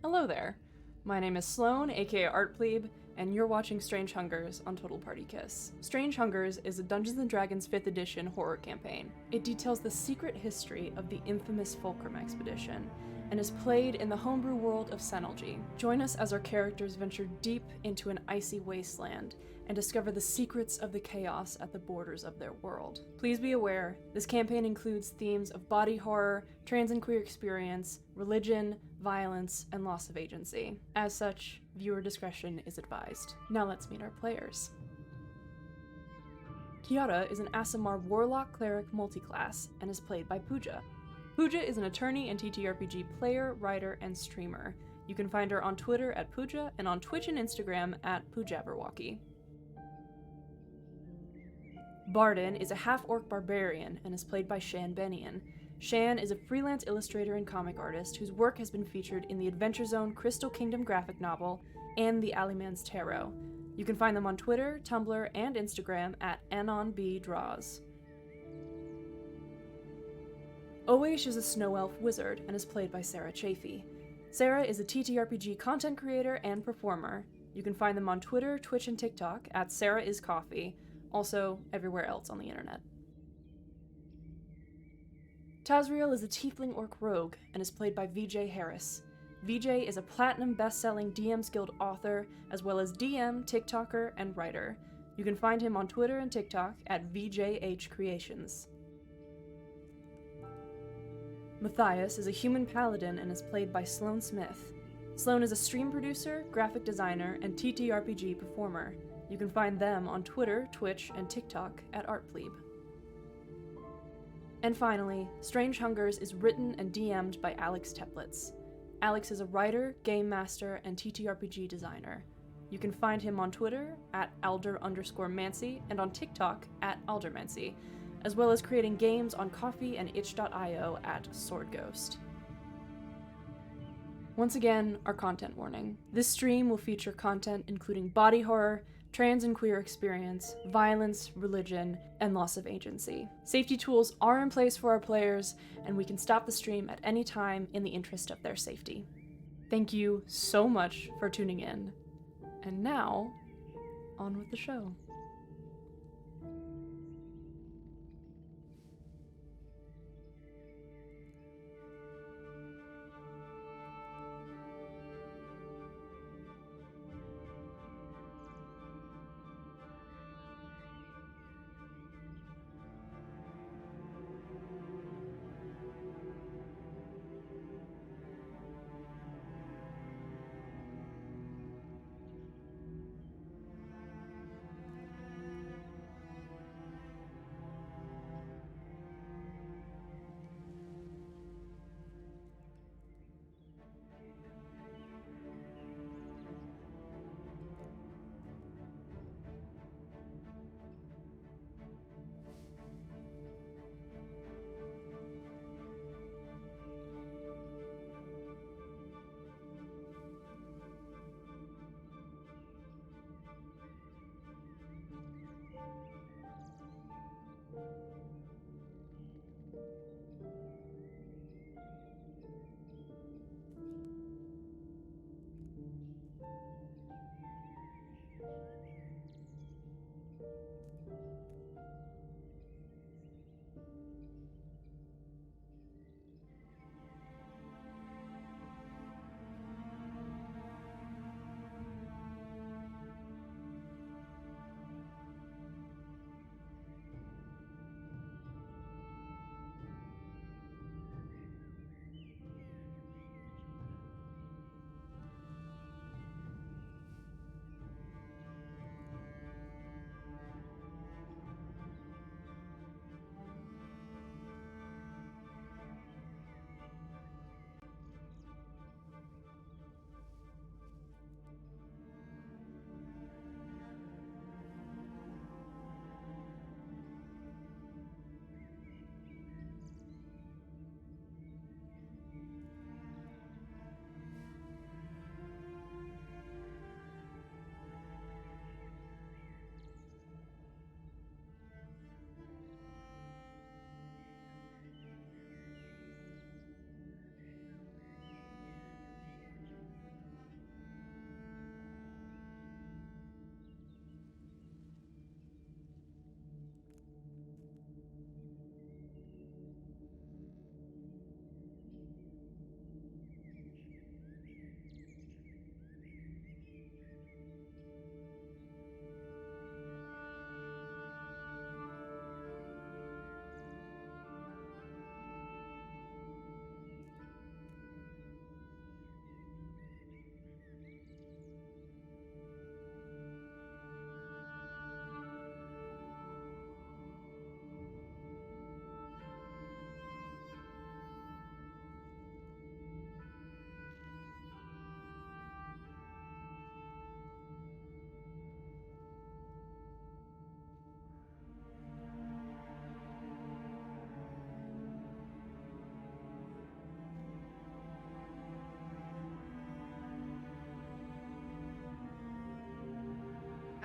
Hello there. My name is Sloan, aka Art Plebe, and you're watching Strange Hungers on Total Party Kiss. Strange Hungers is a Dungeons & Dragons 5th edition horror campaign. It details the secret history of the infamous Fulcrum Expedition, and is played in the homebrew world of Senelji. Join us as our characters venture deep into an icy wasteland and discover the secrets of the chaos at the borders of their world. Please be aware, this campaign includes themes of body horror, trans and queer experience, religion, violence, and loss of agency. As such, viewer discretion is advised. Now let's meet our players. Kiara is an Aasimar Warlock Cleric multiclass and is played by Pooja. Pooja is an attorney and TTRPG player, writer, and streamer. You can find her on Twitter at Pooja and on Twitch and Instagram at Poojabberwocky. Barden is a half-orc barbarian and is played by Shan Benian. Shan is a freelance illustrator and comic artist whose work has been featured in the Adventure Zone Crystal Kingdom graphic novel and the Alleyman's Tarot. You can find them on Twitter, Tumblr, and Instagram at AnonBDraws. Owesh is a snow elf wizard and is played by Sarah Chafee. Sarah is a TTRPG content creator and performer. You can find them on Twitter, Twitch, and TikTok at SarahIsCoffee, also everywhere else on the internet. Tazriel is a tiefling orc rogue and is played by VJ Harris. VJ is a platinum best-selling DM's Guild author, as well as DM, TikToker, and writer. You can find him on Twitter and TikTok at VJH Creations. Matthias is a human paladin and is played by Sloan Smith. Sloan is a stream producer, graphic designer, and TTRPG performer. You can find them on Twitter, Twitch, and TikTok at ArtPlebe. And finally, Strange Hungers is written and DM'd by Alex Teplitz. Alex is a writer, game master, and TTRPG designer. You can find him on Twitter at Alder_Mancy and on TikTok at Aldermancy, as well as creating games on Ko-fi and itch.io at SwordGhost. Once again, our content warning. This stream will feature content including body horror, trans and queer experience, violence, religion, and loss of agency. Safety tools are in place for our players, and we can stop the stream at any time in the interest of their safety. Thank you so much for tuning in. And now, on with the show.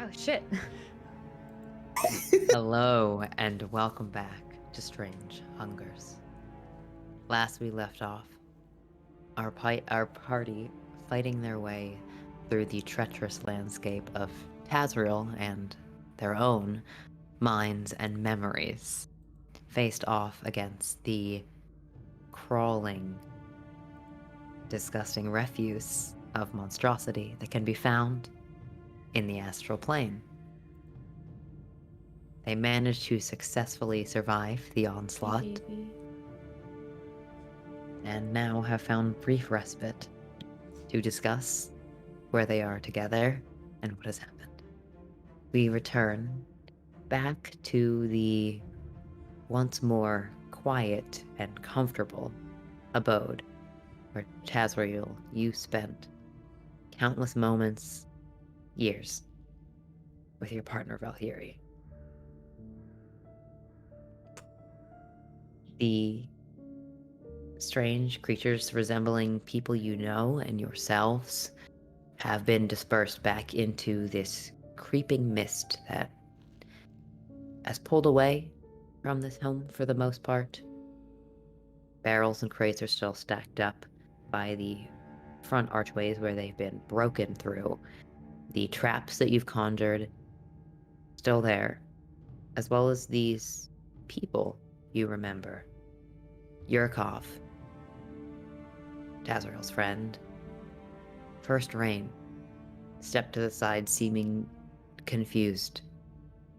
Oh, shit. Hello, and welcome back to Strange Hungers. Last we left off, our party fighting their way through the treacherous landscape of Tazriel and their own minds and memories, faced off against the crawling, disgusting refuse of monstrosity that can be found in the astral plane. They managed to successfully survive the onslaught and now have found brief respite to discuss where they are together and what has happened. We return back to the once more quiet and comfortable abode where Tazriel, you spent countless moments, years, with your partner Valhyrie. The strange creatures resembling people you know and yourselves have been dispersed back into this creeping mist that has pulled away from this home for the most part. Barrels and crates are still stacked up by the front archways where they've been broken through. The traps that you've conjured still there, as well as these people you remember. Yurkov, Tazriel's friend. First Rain stepped to the side, seeming confused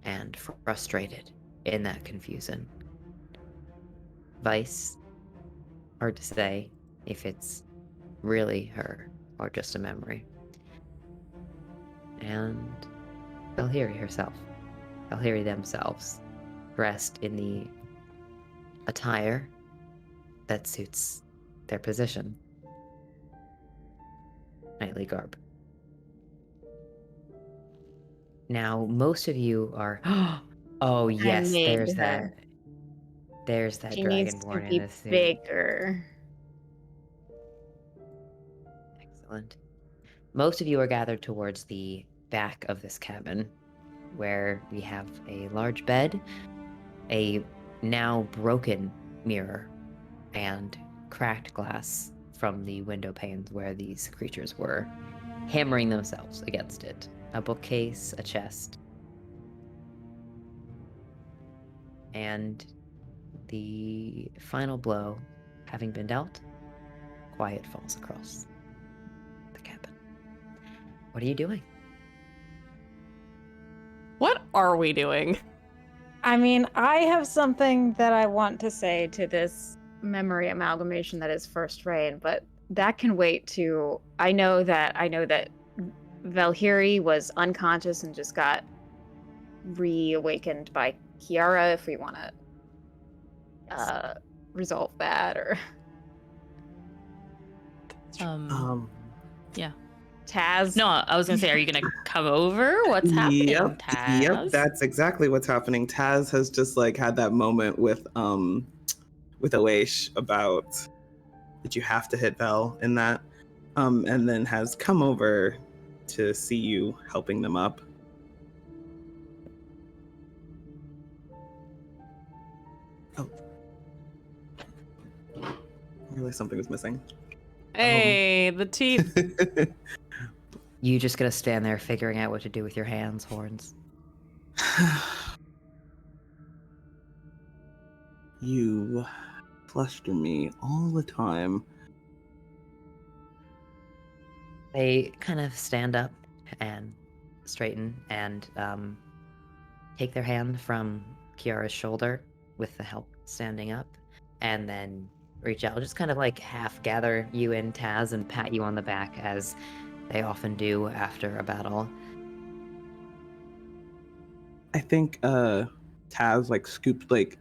and frustrated in that confusion. Vice, hard to say if it's really her or just a memory. And Valhyrie herself, Valhyrie themselves, dressed in the attire that suits their position. Knightly garb. Now, most of you are. Oh yes, made there's her. that. There's that She needs to dragonborn in be a suit. bigger. Excellent. Most of you are gathered towards the back of this cabin, where we have a large bed, a now broken mirror, and cracked glass from the window panes where these creatures were hammering themselves against it. A bookcase, a chest, and the final blow having been dealt, quiet falls across the cabin. What are you doing? What are we doing? I mean, I have something that I want to say to this memory amalgamation that is First Rain, but that can wait to. I know that Valhyrie was unconscious and just got reawakened by Kiara. If we want to resolve that, or Yeah. Taz. No, I was gonna say, are you gonna come over? What's happening, Taz? Yep, that's exactly what's happening. Taz has just like had that moment with Oish about that you have to hit Vel in that, and then has come over to see you helping them up. Oh, I realized something was missing. Hey, the teeth. You just gonna stand there figuring out what to do with your hands, horns? You fluster me all the time. They kind of stand up and straighten and take their hand from Kiara's shoulder with the help standing up, and then reach out, just kind of like half gather you in, Taz, and pat you on the back as they often do after a battle. I think Taz like scoops like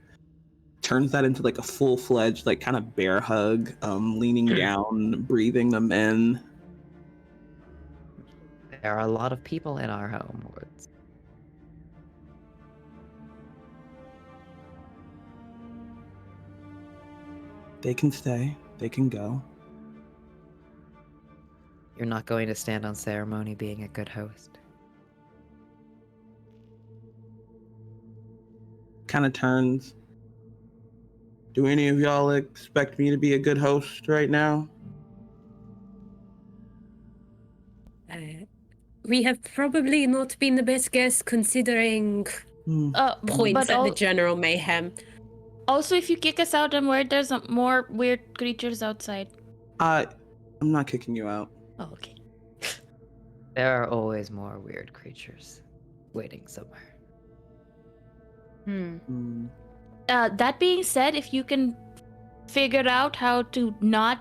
turns that into like a full-fledged like kind of bear hug, leaning down, breathing them in. There are a lot of people in our home, Hordes. They can stay, they can go. You're not going to stand on ceremony being a good host. kind of turns. Do any of y'all expect me to be a good host right now? We have probably not been the best guests considering points But at the general mayhem. also, if you kick us out, I'm worried there's more weird creatures outside. I'm not kicking you out. Oh, okay. There are always more weird creatures waiting somewhere. That being said, if you can figure out how to not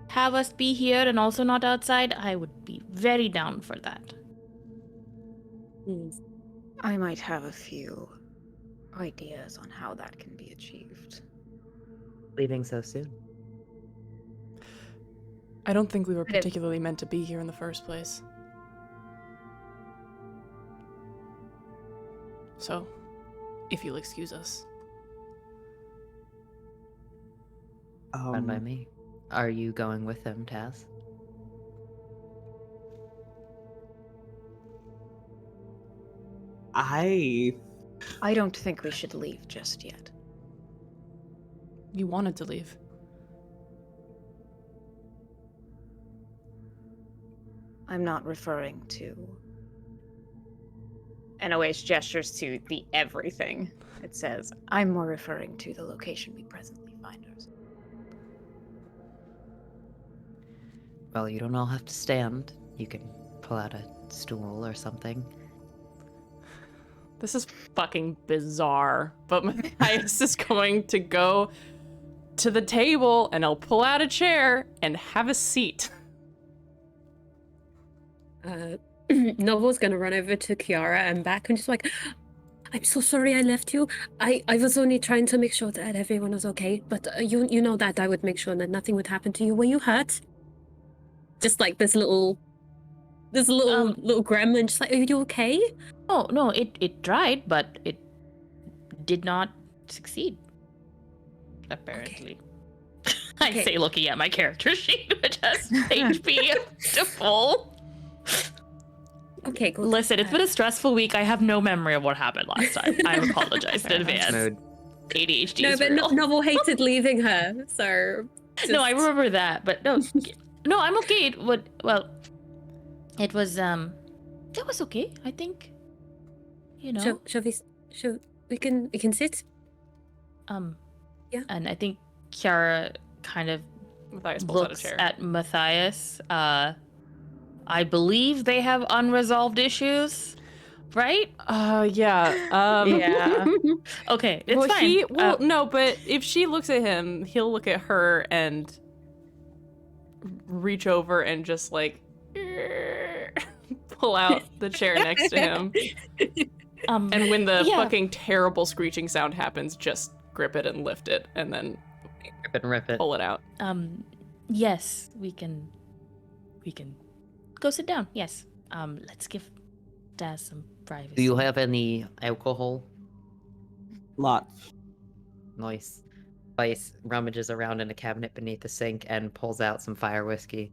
have us be here and also not outside, I would be very down for that. I might have a few ideas on how that can be achieved. Leaving so soon. I don't think we were I didn't- particularly meant to be here in the first place. So, if you'll excuse us. Fine by me. Are you going with him, Taz? I don't think we should leave just yet. You wanted to leave. I'm not referring to... And Oash gestures to the everything. It says, I'm more referring to the location we presently find ourselves. Well, you don't all have to stand. You can pull out a stool or something. This is fucking bizarre, but Matthias is going to go to the table and I'll pull out a chair and have a seat. Novel's gonna run over to Kiara and back and just like, I'm so sorry I left you. I was only trying to make sure that everyone was okay, but you know that I would make sure that nothing would happen to you. Were you hurt? Just like this little gremlin, just like, are you okay? Oh, no, it tried, but it did not succeed. Apparently. I Okay. say looking at my character sheet, which has HP to full. Okay, good. Listen, it's been a stressful week. I have no memory of what happened last time. I apologize in advance. Mood. ADHD No, is but real. Novel hated leaving her, so... No, I just- remember that, but no, no, I'm okay. It was it was okay. I think, you know, Shall we can sit? Yeah. and I think Kiara kind of Matthias pulls out a looks chair. at Matthias. I believe they have unresolved issues, right? Yeah. Yeah. Okay, it's well, fine. no, but if she looks at him, he'll look at her and reach over and just like pull out the chair next to him. And when the yeah. fucking terrible screeching sound happens, just grip it and lift it and then Rip it and rip it. pull it out. Yes, we can go sit down. Yes. Let's give Daz some privacy. Do you have any alcohol? Lots. Nice. Vice rummages around in a cabinet beneath the sink and pulls out some fire whiskey.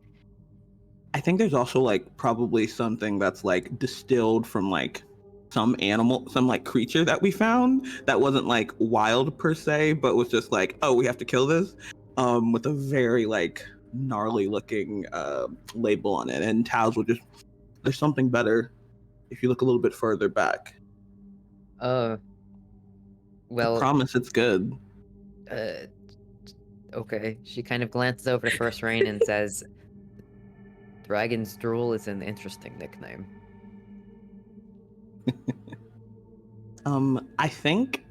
I think there's also like probably something that's like distilled from like some animal, some like creature that we found that wasn't like wild per se, but was just like, oh, we have to kill this, with a very like gnarly looking label on it. And Taz will just, there's something better if you look a little bit further back. I Well, promise it's good. okay. She kind of glances over to First Rain and says, Dragon's Drool is an interesting nickname. I think,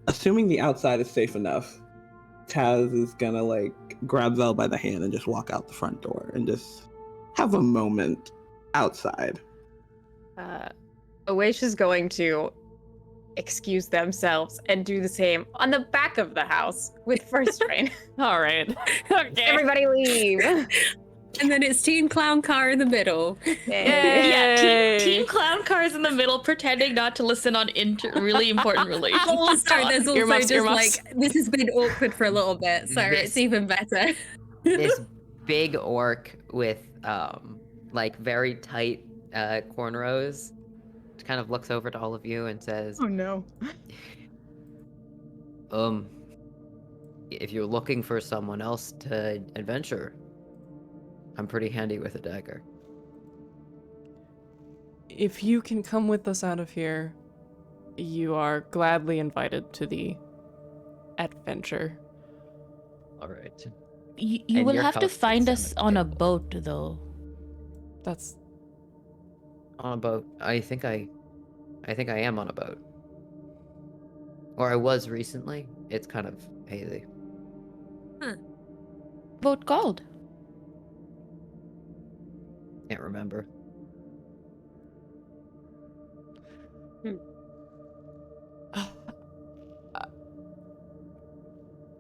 assuming the outside is safe enough, Taz is gonna like grab Vel by the hand and just walk out the front door and just have a moment outside. Oash is going to excuse themselves and do the same on the back of the house with First Rain. All right. Okay. Everybody leave. And then it's Teen Clown Car in the middle. Yeah, Yay. team clown cars in the middle, pretending not to listen on really important relationships. Also, there's also Earmuffs, just earmuffs. like, this has been awkward for a little bit, so This- it's even better. This big orc with like very tight cornrows kind of looks over to all of you and says, Oh no. If you're looking for someone else to adventure, I'm pretty handy with a dagger. If you can come with us out of here, you are gladly invited to the adventure. All right. You And will your have to house find sits us on on the a boat, though. That's On a boat. I think I am on a boat. Or I was recently. It's kind of hazy. Boat called. Can't remember.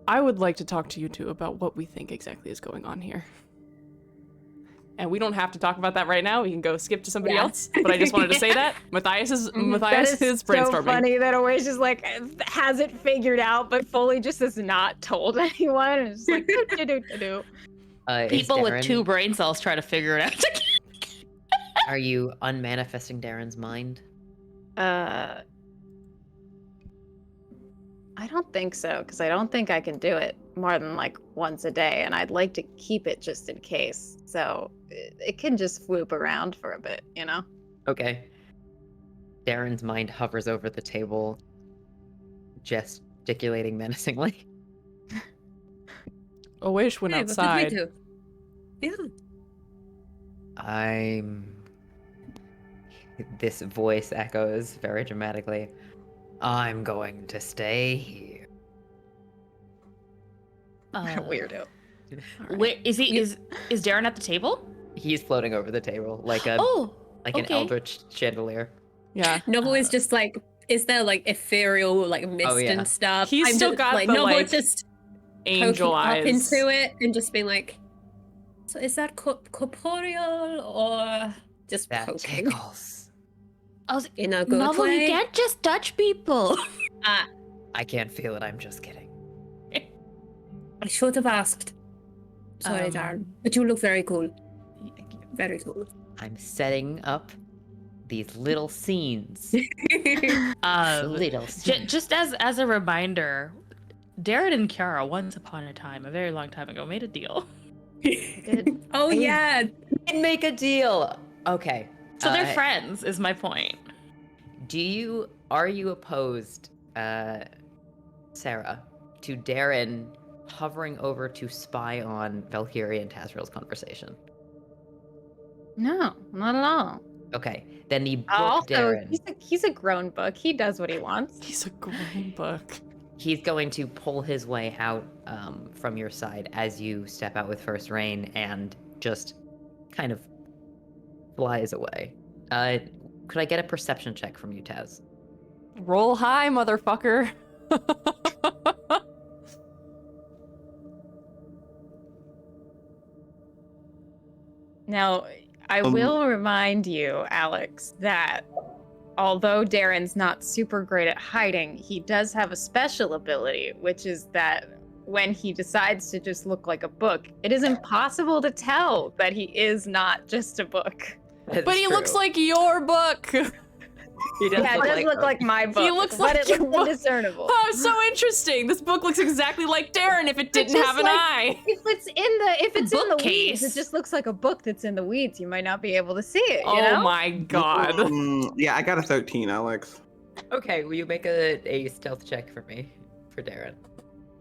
I would like to talk to you two about what we think exactly is going on here. And we don't have to talk about that right now. We can go skip to somebody else. But I just wanted to say that Matthias is That is brainstorming. so funny that always just like has it figured out, but fully just has not told anyone. And it's just like do. Is People with Darren- 2 brain cells try to figure it out. Are you unmanifesting Darren's mind? I don't think so, because I don't think I can do it more than like once a day, and I'd like to keep it just in case. So it can just swoop around for a bit, you know? Okay. Darren's mind hovers over the table, gesticulating menacingly. A wish went Hey, outside. What did we do? Yeah. This voice echoes very dramatically. I'm going to stay here. Weirdo. Wait, is Darren at the table? He's floating over the table like an okay. eldritch chandelier. Yeah. Novel is just like, is there like ethereal like mist yeah. and stuff? He's I'm still just, got like the, Novel like, just Angel poking eyes. up into it and just being like, so is that corporeal or just That poking tickles. I was in a good Novel, way? you can't just touch people. I can't feel it, I'm just kidding. I should have asked. Sorry, Darren, but you look very cool. Very cool. I'm setting up these little scenes. Little scenes. Just as a reminder, Darren and Kiara, once upon a time, a very long time ago, made a deal. Oh yeah. And make a deal. Okay. So they're friends, is my point. Are you opposed, Sarah, to Darren hovering over to spy on Valkyrie and Tazriel's conversation? No, not at all. Okay, then the book Also, Darren, he's a grown book. He does what he wants. He's a grown book. he's going to pull his way out from your side as you step out with first rain and just kind of flies away. Could I get a perception check from you, Taz? Roll high, motherfucker. Now, I will remind you, Alex, that although Darren's not super great at hiding, he does have a special ability, which is that when he decides to just look like a book, it is impossible to tell that he is not just a book. But he looks like your book. He does Yeah, it does look like my book, looks but like it your looks book. indiscernible. Oh, so interesting. This book looks exactly like Darren if it didn't just have an like- eye. If it's in the Bookcase. weeds, it just looks like a book that's in the weeds. You might not be able to see it. You Oh know? my god. Yeah, I got a 13, Alex. Okay, will you make a stealth check for me, for Darren?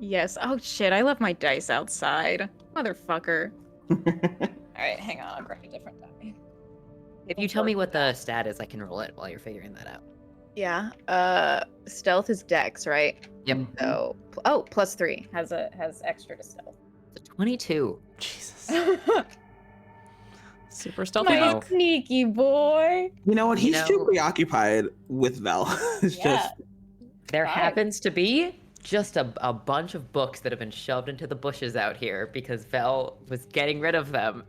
Yes. Oh shit! I left my dice outside, motherfucker. All right, hang on. I'll grab a different die. If you tell me what the stat is, I can roll it while you're figuring that out. Yeah. Stealth is Dex, right? Yep. So, +3 has extra to stealth. It's a 22. Jesus. Super stealthy My book. sneaky boy. You know what? He's know- too preoccupied with Vel. It's Yeah. There Fine. happens to be just a bunch of books that have been shoved into the bushes out here because Vel was getting rid of them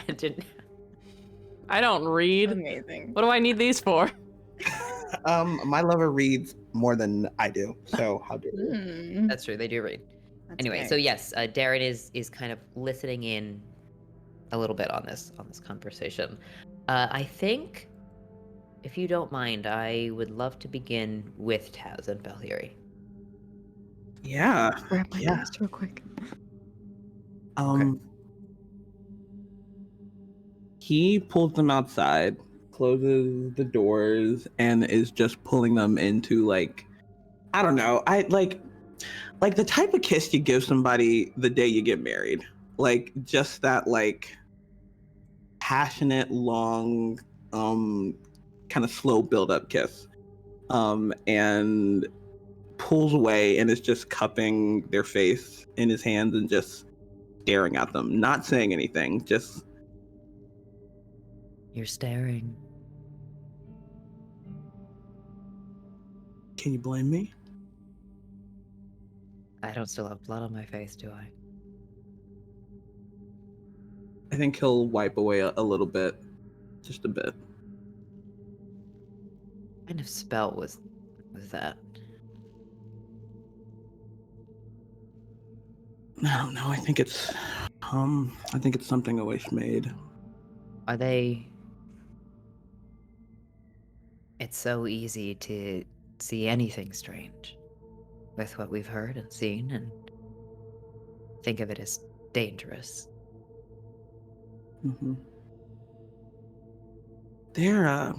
and didn't. I don't read. Amazing. What do I need these for? My lover reads more than I do, so how dare you? Hmm, That's true, they do read. that's Anyway, fair. so yes, Darren is kind of listening in a little bit on this conversation. I think, if you don't mind, I would love to begin with Taz and Valkyrie. Yeah. Grab my Yeah. dice real quick. He pulls them outside, closes the doors, and is just pulling them into like, I don't know, I like the type of kiss you give somebody the day you get married. Like just that like passionate, long, kind of slow build up kiss. And pulls away and is just cupping their face in his hands and just staring at them, not saying anything, just You're staring. can you blame me? I don't still have blood on my face, do I? I think he'll wipe away a little bit, just a bit. What kind of spell was that? I don't know. I think it's something a wish made. Are they... It's so easy to see anything strange with what we've heard and seen and think of it as dangerous. Mm-hmm. They're I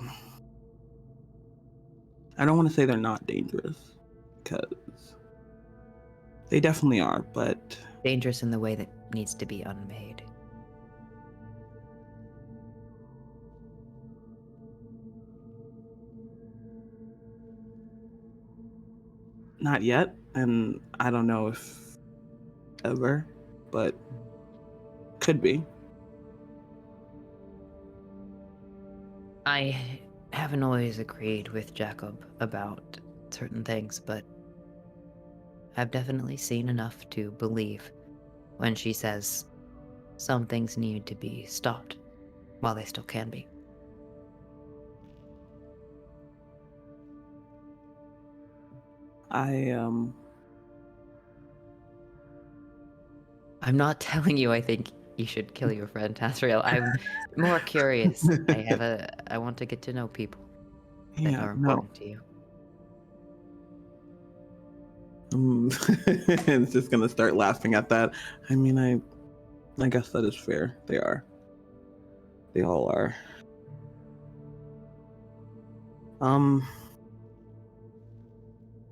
don't want to say they're not dangerous, because they definitely are, but Dangerous in the way that needs to be unmade. not yet, and I don't know if ever, but could be. I haven't always agreed with Jacob about certain things, but I've definitely seen enough to believe when she says some things need to be stopped while they still can be. I'm not telling you I think you should kill your friend Tasriel. I'm more curious. I want to get to know people that Yeah, are no. important to you. It's just gonna start laughing at that. I mean, I guess that is fair. They are. They all are.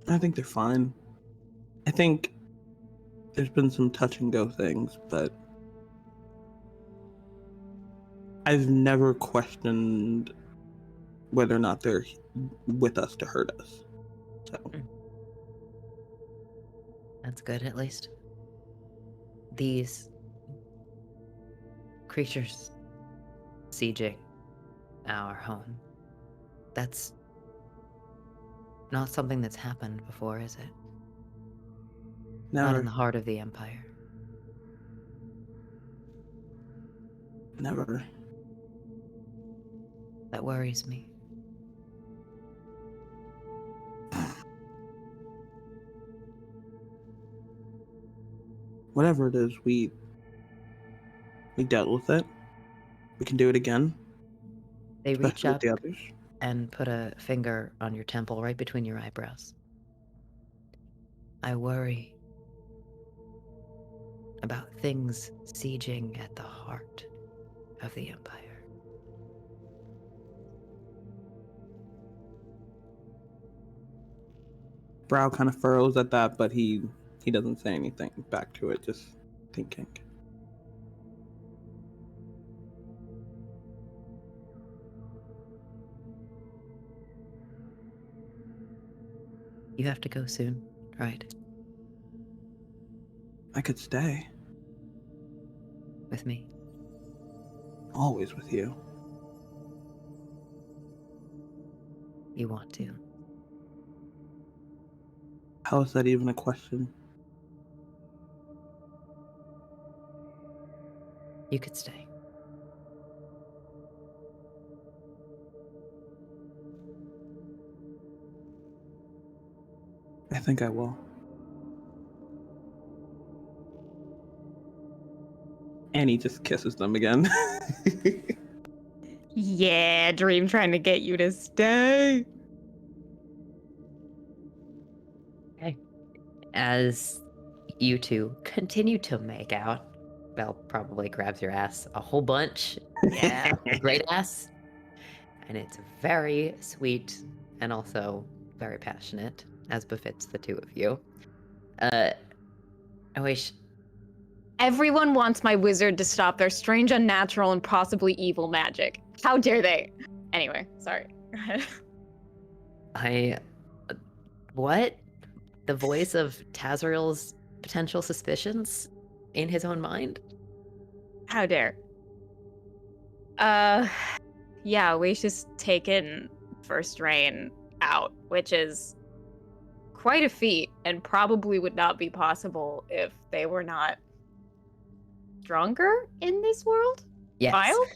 I think they're fine. I think there's been some touch and go things, but I've never questioned whether or not they're with us to hurt us. So That's good, at least. These creatures sieging our home, that's not something that's happened before, is it? Not in never, the heart of the Empire. never. That worries me. Whatever it is, we dealt with it. We can do it again, They reach especially with up the others. and put a finger on your temple right between your eyebrows. I worry about things sieging at the heart of the Empire. Brow kind of furrows at that, but he doesn't say anything back to it, just thinking. You have to go soon, right? I could stay. With me. Always with you. You want to. How is that even a question? You could stay. I think I will. And he just kisses them again. Yeah, Dream trying to get you to stay. Okay. As you two continue to make out, Belle probably grabs your ass a whole bunch. Yeah. A great ass. And it's very sweet and also very passionate, as befits the two of you. I wish Everyone wants my wizard to stop their strange, unnatural, and possibly evil magic. How dare they? Anyway, sorry. I. What? The voice of Tazriel's potential suspicions in his own mind? How dare? Yeah, we just taken First Rain out, which is quite a feat and probably would not be possible if they were not stronger in this world? Yes. Wild?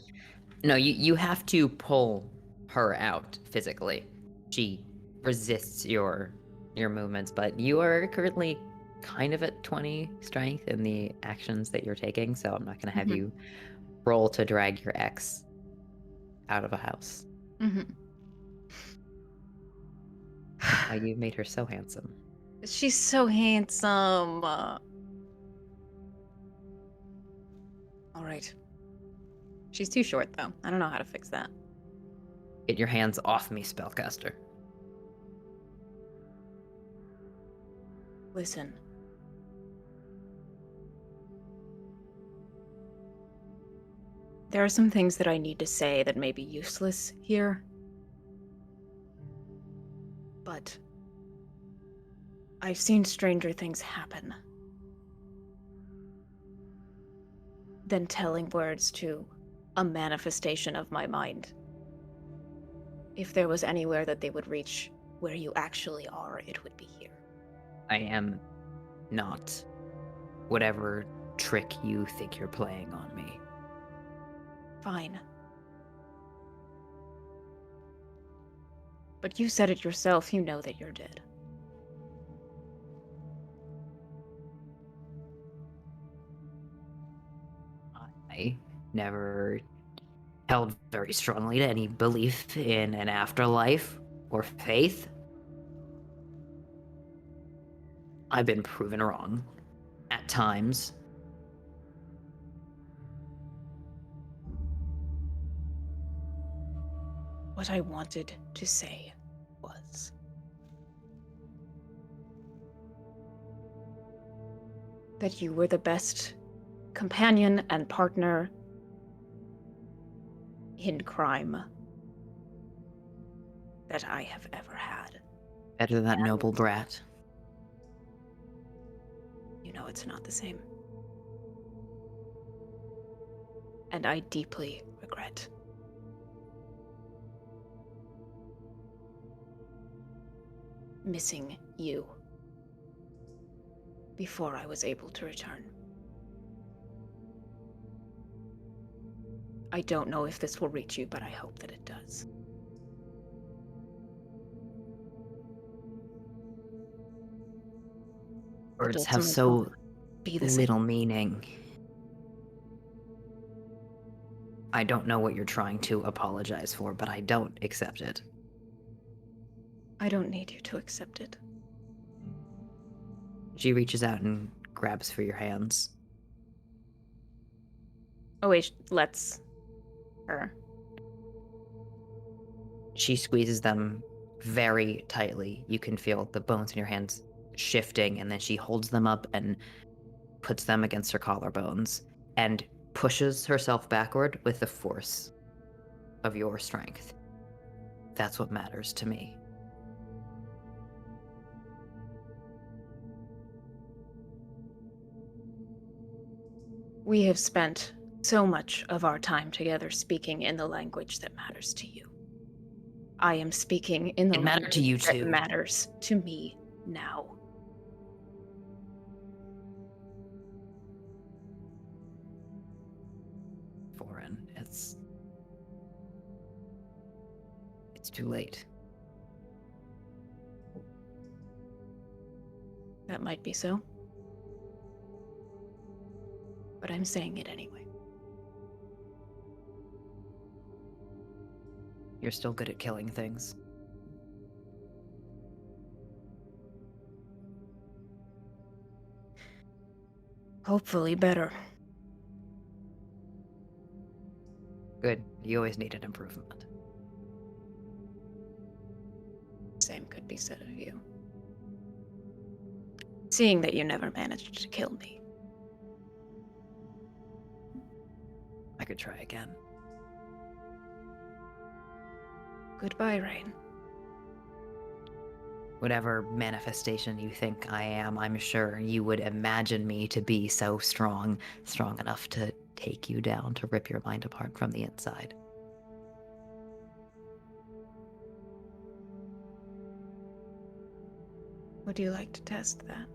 No, you have to pull her out physically. She resists your movements, but you are currently kind of at 20 strength in the actions that you're taking, so I'm not going to have you roll to drag your ex out of a house. You made her so handsome. She's so handsome. All right. She's too short, though. I don't know how to fix that. Get your hands off me, spellcaster. Listen. There are some things that I need to say that may be useless here. But I've seen stranger things happen than telling words to a manifestation of my mind. If there was anywhere that they would reach where you actually are, it would be here. I am not whatever trick you think you're playing on me. Fine. But you said it yourself, you know that you're dead. I never held very strongly to any belief in an afterlife or faith. I've been proven wrong at times. What I wanted to say was... that you were the best companion and partner in crime that I have ever had. Better than that noble brat. You know it's not the same. And I deeply regret. Missing you before I was able to return. I don't know if this will reach you, but I hope that it does. Words have so be the same. little meaning. I don't know what you're trying to apologize for, but I don't accept it. I don't need you to accept it. She reaches out and grabs for your hands. Oh wait, let's her. She squeezes them very tightly. You can feel the bones in your hands shifting, and then she holds them up and puts them against her collarbones and pushes herself backward with the force of your strength. That's what matters to me. We have spent so much of our time together speaking in the language that matters to you. I am speaking in the It mattered language to you that too. matters to me now. Foreign. It's too late. That might be so. But I'm saying it anyway. You're still good at killing things. Hopefully better. Good. You always need an improvement. Same could be said of you. Seeing that you never managed to kill me. I could try again. Goodbye, Rain. Whatever manifestation you think I am, I'm sure you would imagine me to be so strong enough to take you down, to rip your mind apart from the inside. Would you like to test that?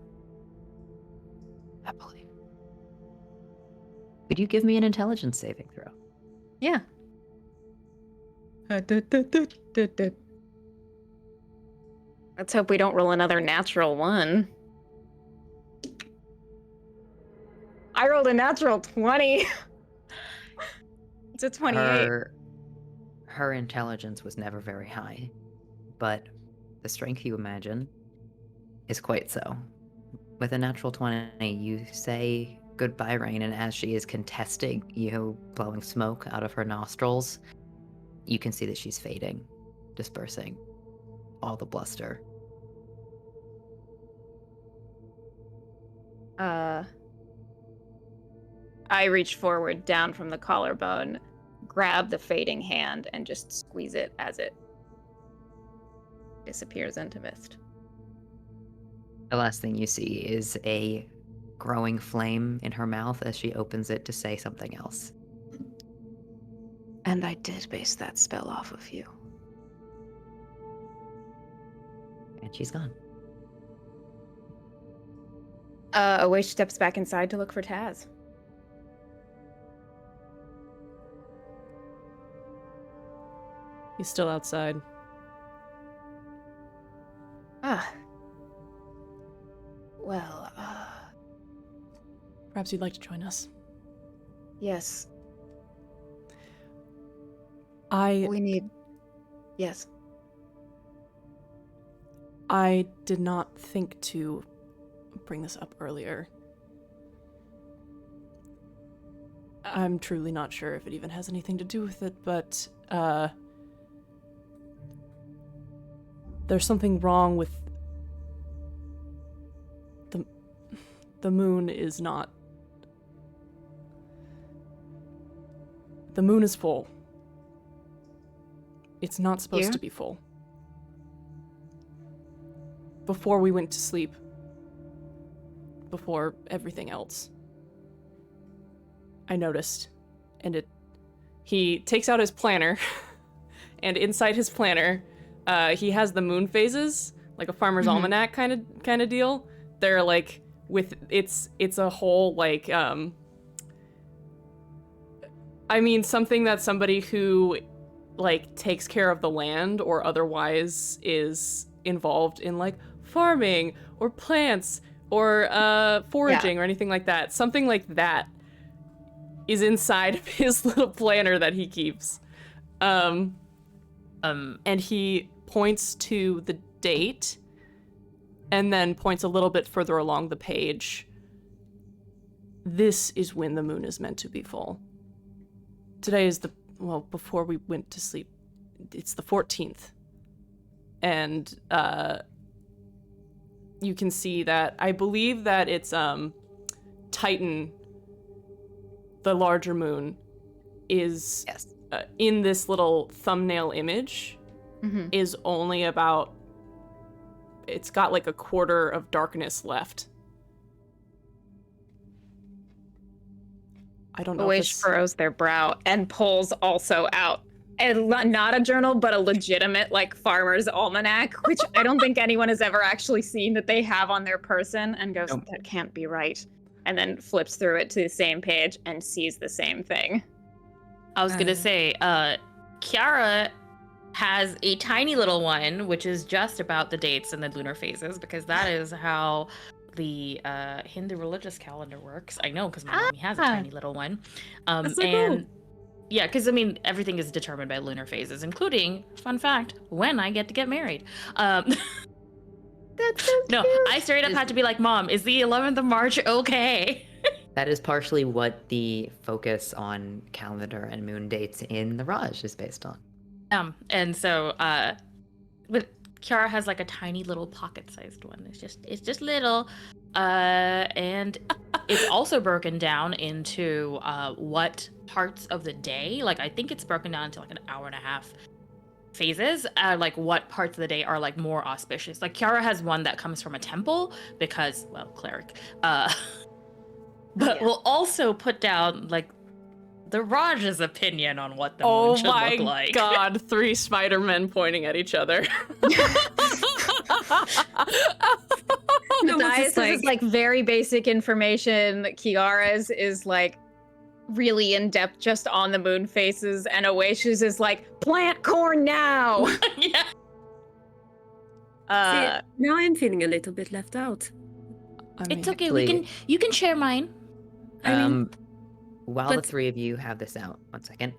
Happily. Could you give me an intelligence saving throw? Yeah. Let's hope we don't roll another natural one. I rolled a natural 20. It's a 28. Her intelligence was never very high, but the strength you imagine is quite so. With a natural 20, you say goodbye, Rain, and as she is contesting you, blowing smoke out of her nostrils, you can see that she's fading, dispersing all the bluster. I reach forward down from the collarbone, grab the fading hand, and just squeeze it as it disappears into mist. The last thing you see is a growing flame in her mouth as she opens it to say something else. And I did base that spell off of you. And she's gone. Away steps back inside to look for Taz. He's still outside. Well, Perhaps you'd like to join us. yes. I Yes. I did not think to bring this up earlier. I'm truly not sure if it even has anything to do with it, but there's something wrong with the moon is not. The moon is full. It's not supposed to be full. Before we went to sleep, before everything else, I noticed, and he takes out his planner, and inside his planner, he has the moon phases, like a farmer's almanac kind of deal. They're like it's a whole like I mean something that somebody who like takes care of the land or otherwise is involved in like farming or plants or foraging or anything like that. Something like that is inside of his little planner that he keeps. And he points to the date and then points a little bit further along the page. This is when the moon is meant to be full. Today is before we went to sleep, it's the 14th. And you can see that, I believe that it's Titan, the larger moon, is in this little thumbnail image, is only about, it's got like a quarter of darkness left. I don't know. Wish furrows their brow and pulls also out. And not a journal, but a legitimate like farmer's almanac, which I don't think anyone has ever actually seen that they have on their person, and goes, that can't be right. And then flips through it to the same page and sees the same thing. I was gonna say, Kiara has a tiny little one, which is just about the dates and the lunar phases, because that is how the Hindu religious calendar works. I know, because my mommy has a tiny little one. That's so and cool. yeah, because I mean, everything is determined by lunar phases, including, fun fact, when I get to get married. That's so No, cute. I straight up had to be like, Mom, is the 11th of March okay? That is partially what the focus on calendar and moon dates in the Raj is based on. And so but Kiara has like a tiny little pocket-sized one. It's just little. And it's also broken down into what parts of the day, like I think it's broken down into like an hour and a half phases, like what parts of the day are like more auspicious. Like Kiara has one that comes from a temple because, well, cleric. But we'll also put down like the Raj's opinion on what the moon should look like. Oh my god, 3 Spider-Men pointing at each other. No, Matthias is like very basic information. Kiara's is like really in depth just on the moon phases, and Oasis is like plant corn now. Yeah. See, now I'm feeling a little bit left out. It's okay. Actually- You can share mine. While the but- 3 of you have this out, one second,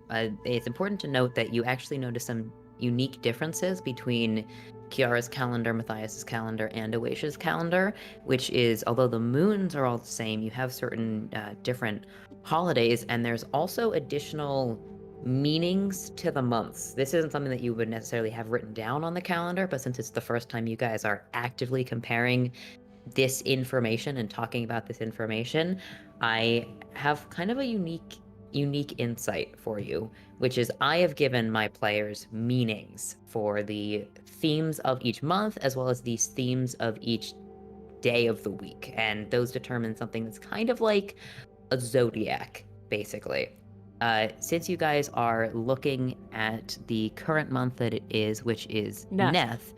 it's important to note that you actually notice some unique differences between Kiara's calendar, Matthias's calendar, and Oasia's calendar, which is, although the moons are all the same, you have certain different holidays, and there's also additional meanings to the months. This isn't something that you would necessarily have written down on the calendar, but since it's the first time you guys are actively comparing this information and talking about this information, I have kind of a unique insight for you, which is I have given my players meanings for the themes of each month as well as these themes of each day of the week, and those determine something that's kind of like a zodiac, basically. Since you guys are looking at the current month that it is, which is Neth,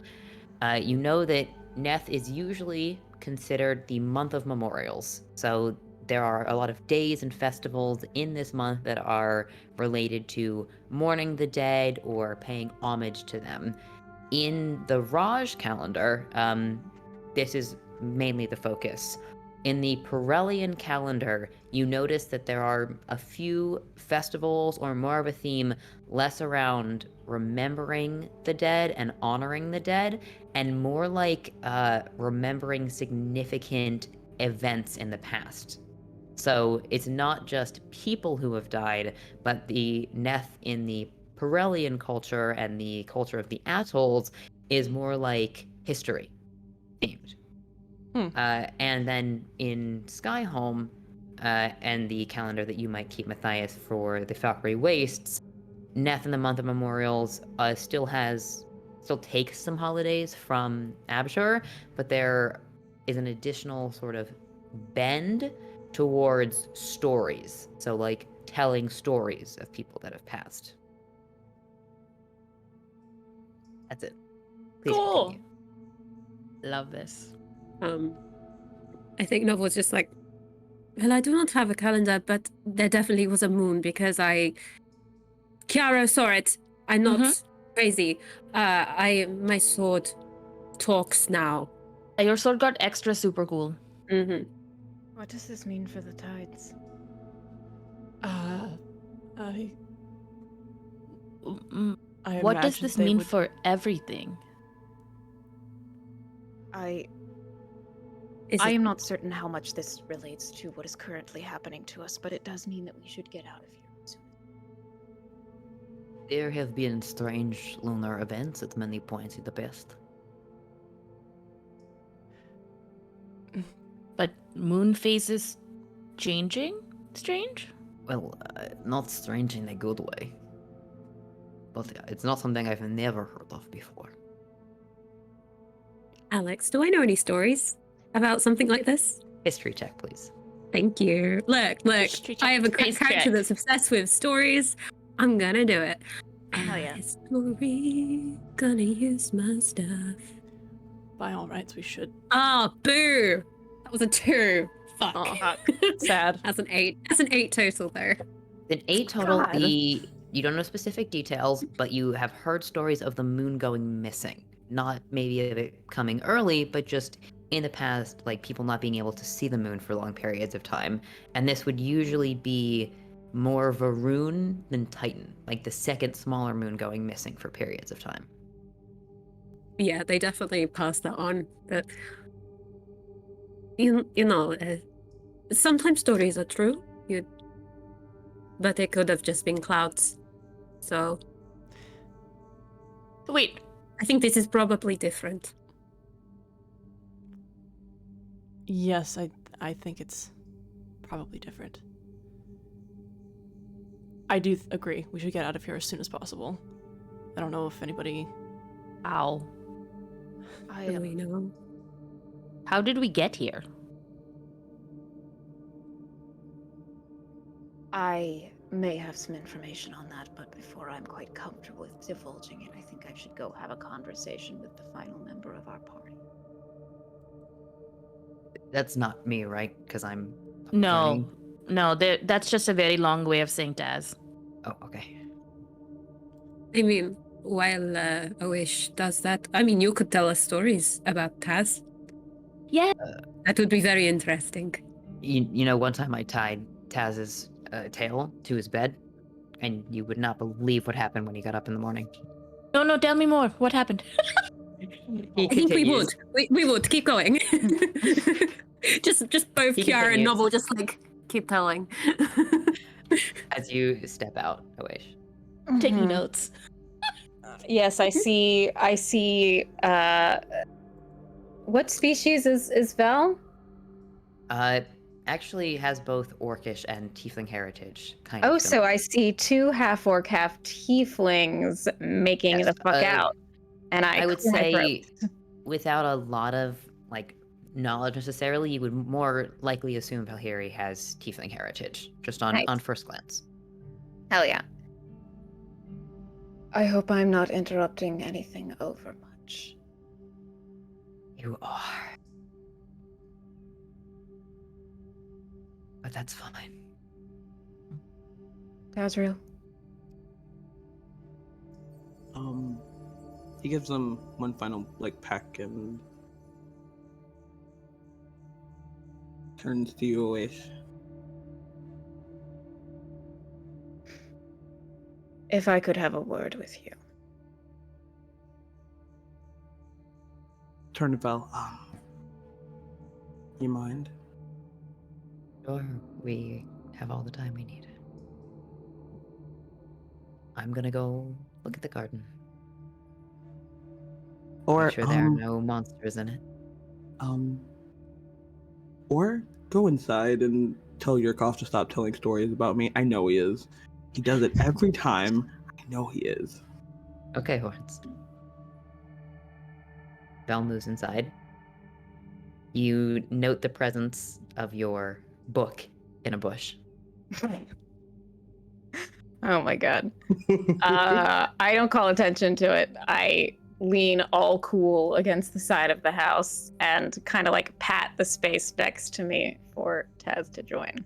you know that Neth is usually considered the month of memorials. So there are a lot of days and festivals in this month that are related to mourning the dead or paying homage to them. In the Raj calendar, this is mainly the focus. In the Pirellian calendar, you notice that there are a few festivals or more of a theme less around remembering the dead and honoring the dead, and more like remembering significant events in the past. So it's not just people who have died, but the Neth in the Pirellian culture and the culture of the atolls is more like history themed. And then in Skyholm, and the calendar that you might keep, Matthias, for the Valkyrie Wastes, Neth in the month of memorials still takes some holidays from Abshur, but there is an additional sort of bend towards stories. So like telling stories of people that have passed. That's it. Please Cool. continue. Love this. I think Nova was just like, well, I do not have a calendar, but there definitely was a moon because Kiara saw it. I'm not crazy. My sword talks now. Your sword got extra super cool. Mm-hmm. What does this mean for the tides? What does this mean for everything? I Is am it- not certain how much this relates to what is currently happening to us, but it does mean that we should get out of here soon. There have been strange lunar events at many points in the past. But moon phases changing? Strange? Well, not strange in a good way. But it's not something I've never heard of before. Alex, do I know any stories about something like this? History check, please. Thank you. Look. History I have a check. Face character check. that's obsessed with stories. I'm gonna do it. Hell yeah. History, gonna use my stuff. By all rights, we should. Ah, boo! That was a 2. Fuck. Aw, sad. That's an 8. That's an 8 total, though. An 8 total. God. You don't know specific details, but you have heard stories of the moon going missing. Not maybe of it coming early, but just in the past, like people not being able to see the moon for long periods of time. And this would usually be more Varun than Titan, like the second smaller moon going missing for periods of time. Yeah, they definitely passed that on. But you know, sometimes stories are true, but it could have just been clouds. So Wait, I think this is probably different. Yes, I think it's probably different. I do agree. We should get out of here as soon as possible. I don't know if anybody... ow. Do we know? How did we get here? I may have some information on that, but before I'm quite comfortable with divulging it, I think I should go have a conversation with the final member of our party. That's not me, right? Because I'm No, learning. no, that's just a very long way of saying Taz. Oh, okay. I mean, while Oish does that, I mean, you could tell us stories about Taz. Yeah. That would be very interesting. You know, one time I tied Taz's tail to his bed, and you would not believe what happened when he got up in the morning. No, tell me more. What happened? He I think we continues. would. We would keep going. just both He Kiara and continues. Novel just like keep telling. As you step out, Awish. Taking notes. Yes, I see. What species is Val? Actually has both Orcish and Tiefling heritage, kind Oh, of. so I see 2 half-orc, half-tieflings making Yes, the fuck out. And I would clear my throat. say, without a lot of like knowledge necessarily, you would more likely assume Valhyrie has Tiefling heritage, just on Nice. first glance. Hell yeah. I hope I'm not interrupting anything over much. You are. But that's fine. Tazriel. He gives them one final like peck and turns to you, Oish. If I could have a word with you. Turn to Vel. You mind? Sure, we have all the time we need. I'm gonna go look at the garden. Or Make sure there are no monsters in it. Or go inside and tell Yurkov to stop telling stories about me. I know he is. He does it every time. I know he is. Okay, Horns. Val moves inside. You note the presence of your book in a bush. Oh my god. I don't call attention to it. I lean all cool against the side of the house and kind of like pat the space next to me for Taz to join.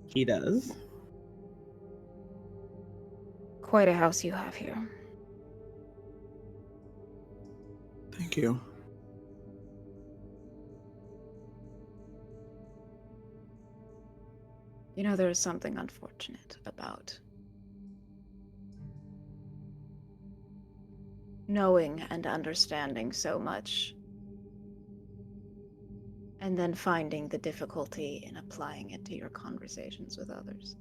He does. Quite a house you have here. Thank you. You know, there is something unfortunate about knowing and understanding so much and then finding the difficulty in applying it to your conversations with others.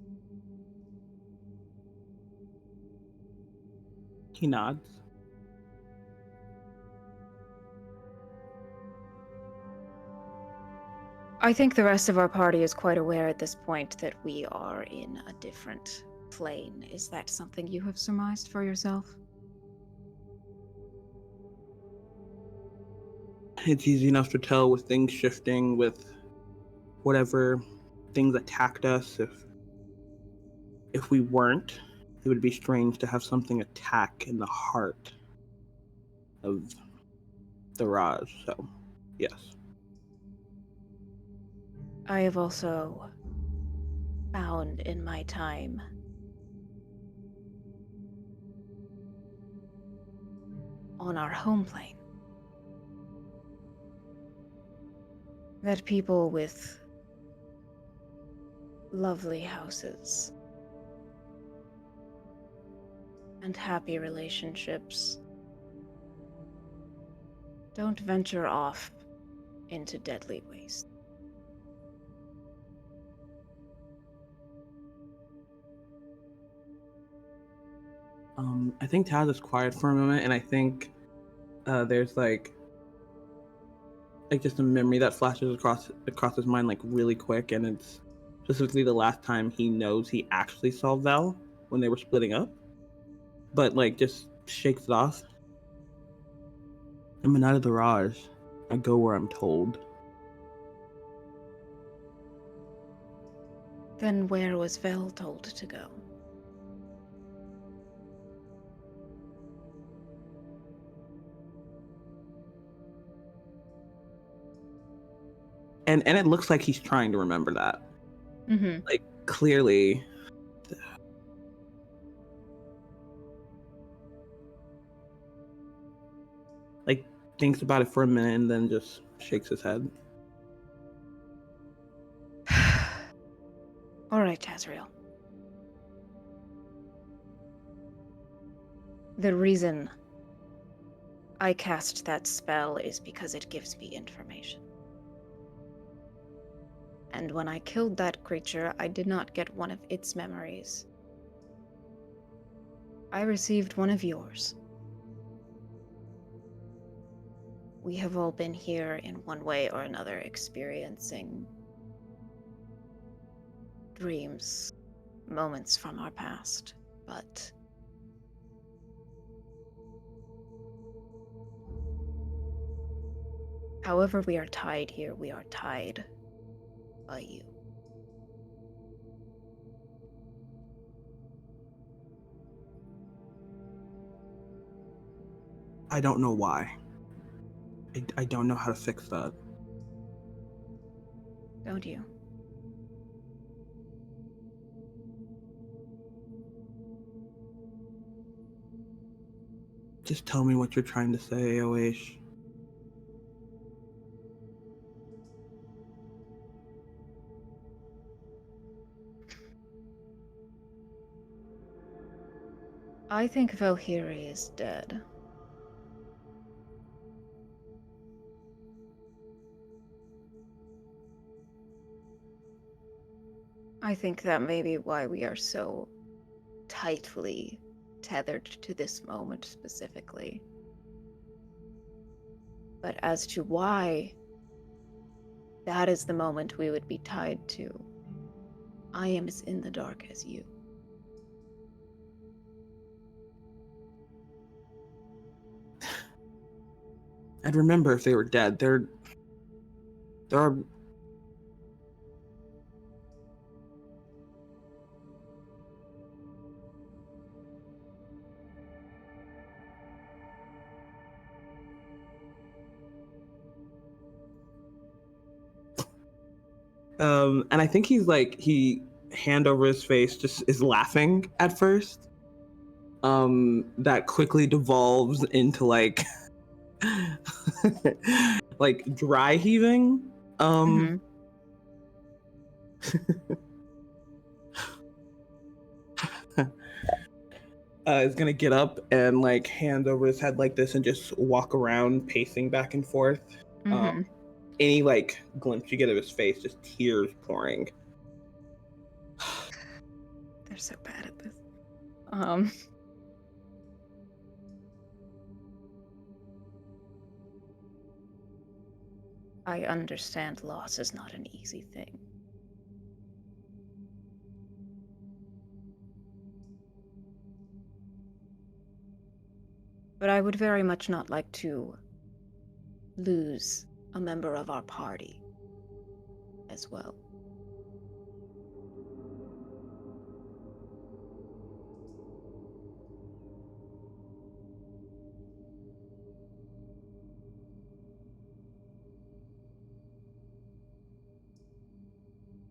He nods. I think the rest of our party is quite aware at this point that we are in a different plane. Is that something you have surmised for yourself? It's easy enough to tell with things shifting, with whatever things attacked us. If we weren't, it would be strange to have something attack in the heart of the Raj. So, yes. I have also found in my time on our home plane that people with lovely houses and happy relationships don't venture off into deadly waste. I think Taz is quiet for a moment, and I think there's like just a memory that flashes across his mind like really quick, and it's specifically the last time he knows he actually saw Vel when they were splitting up, but like just shakes it off. I'm not of the Raj. I go where I'm told. Then where was Vel told to go? And it looks like he's trying to remember that. Mm-hmm. Like clearly. Like thinks about it for a minute and then just shakes his head. All right, Tazriel. The reason I cast that spell is because it gives me information. And when I killed that creature, I did not get one of its memories. I received one of yours. We have all been here in one way or another experiencing dreams, moments from our past, but however we are tied here, we are tied by you. I don't know why. I don't know how to fix that. Don't you? Just tell me what you're trying to say, Oish. I think Valkyrie is dead. I think that may be why we are so tightly tethered to this moment specifically. But as to why, that is the moment we would be tied to. I am as in the dark as you. I'd remember if they were dead. There are. And I think he hand over his face just is laughing at first. That quickly devolves into like like dry heaving. Is gonna get up and like hand over his head like this and just walk around, pacing back and forth. Any like glimpse you get of his face, just tears pouring. They're so bad at this. I understand loss is not an easy thing. But I would very much not like to lose a member of our party as well.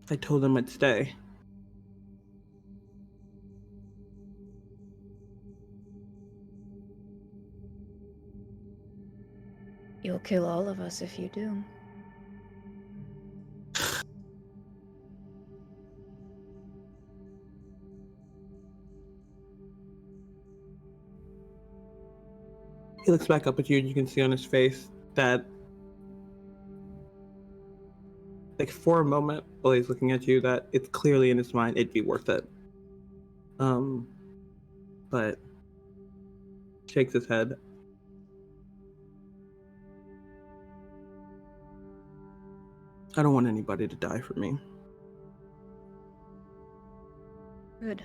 I told him I'd stay. You'll kill all of us if you do. He looks back up at you and you can see on his face that like for a moment while he's looking at you that it's clearly in his mind it'd be worth it. But shakes his head. I don't want anybody to die for me. Good.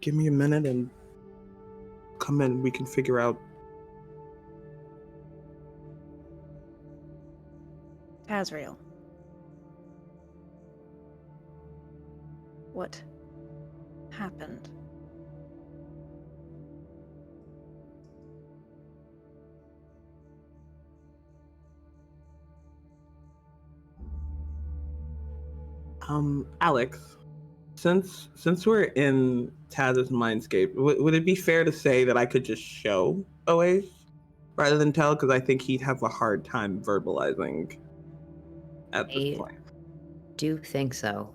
Give me a minute and come in. We can figure out. Tazriel. What happened? Alex, since we're in Taz's mindscape, would it be fair to say that I could just show Oasis rather than tell? Because I think he'd have a hard time verbalizing at this I point. do think so.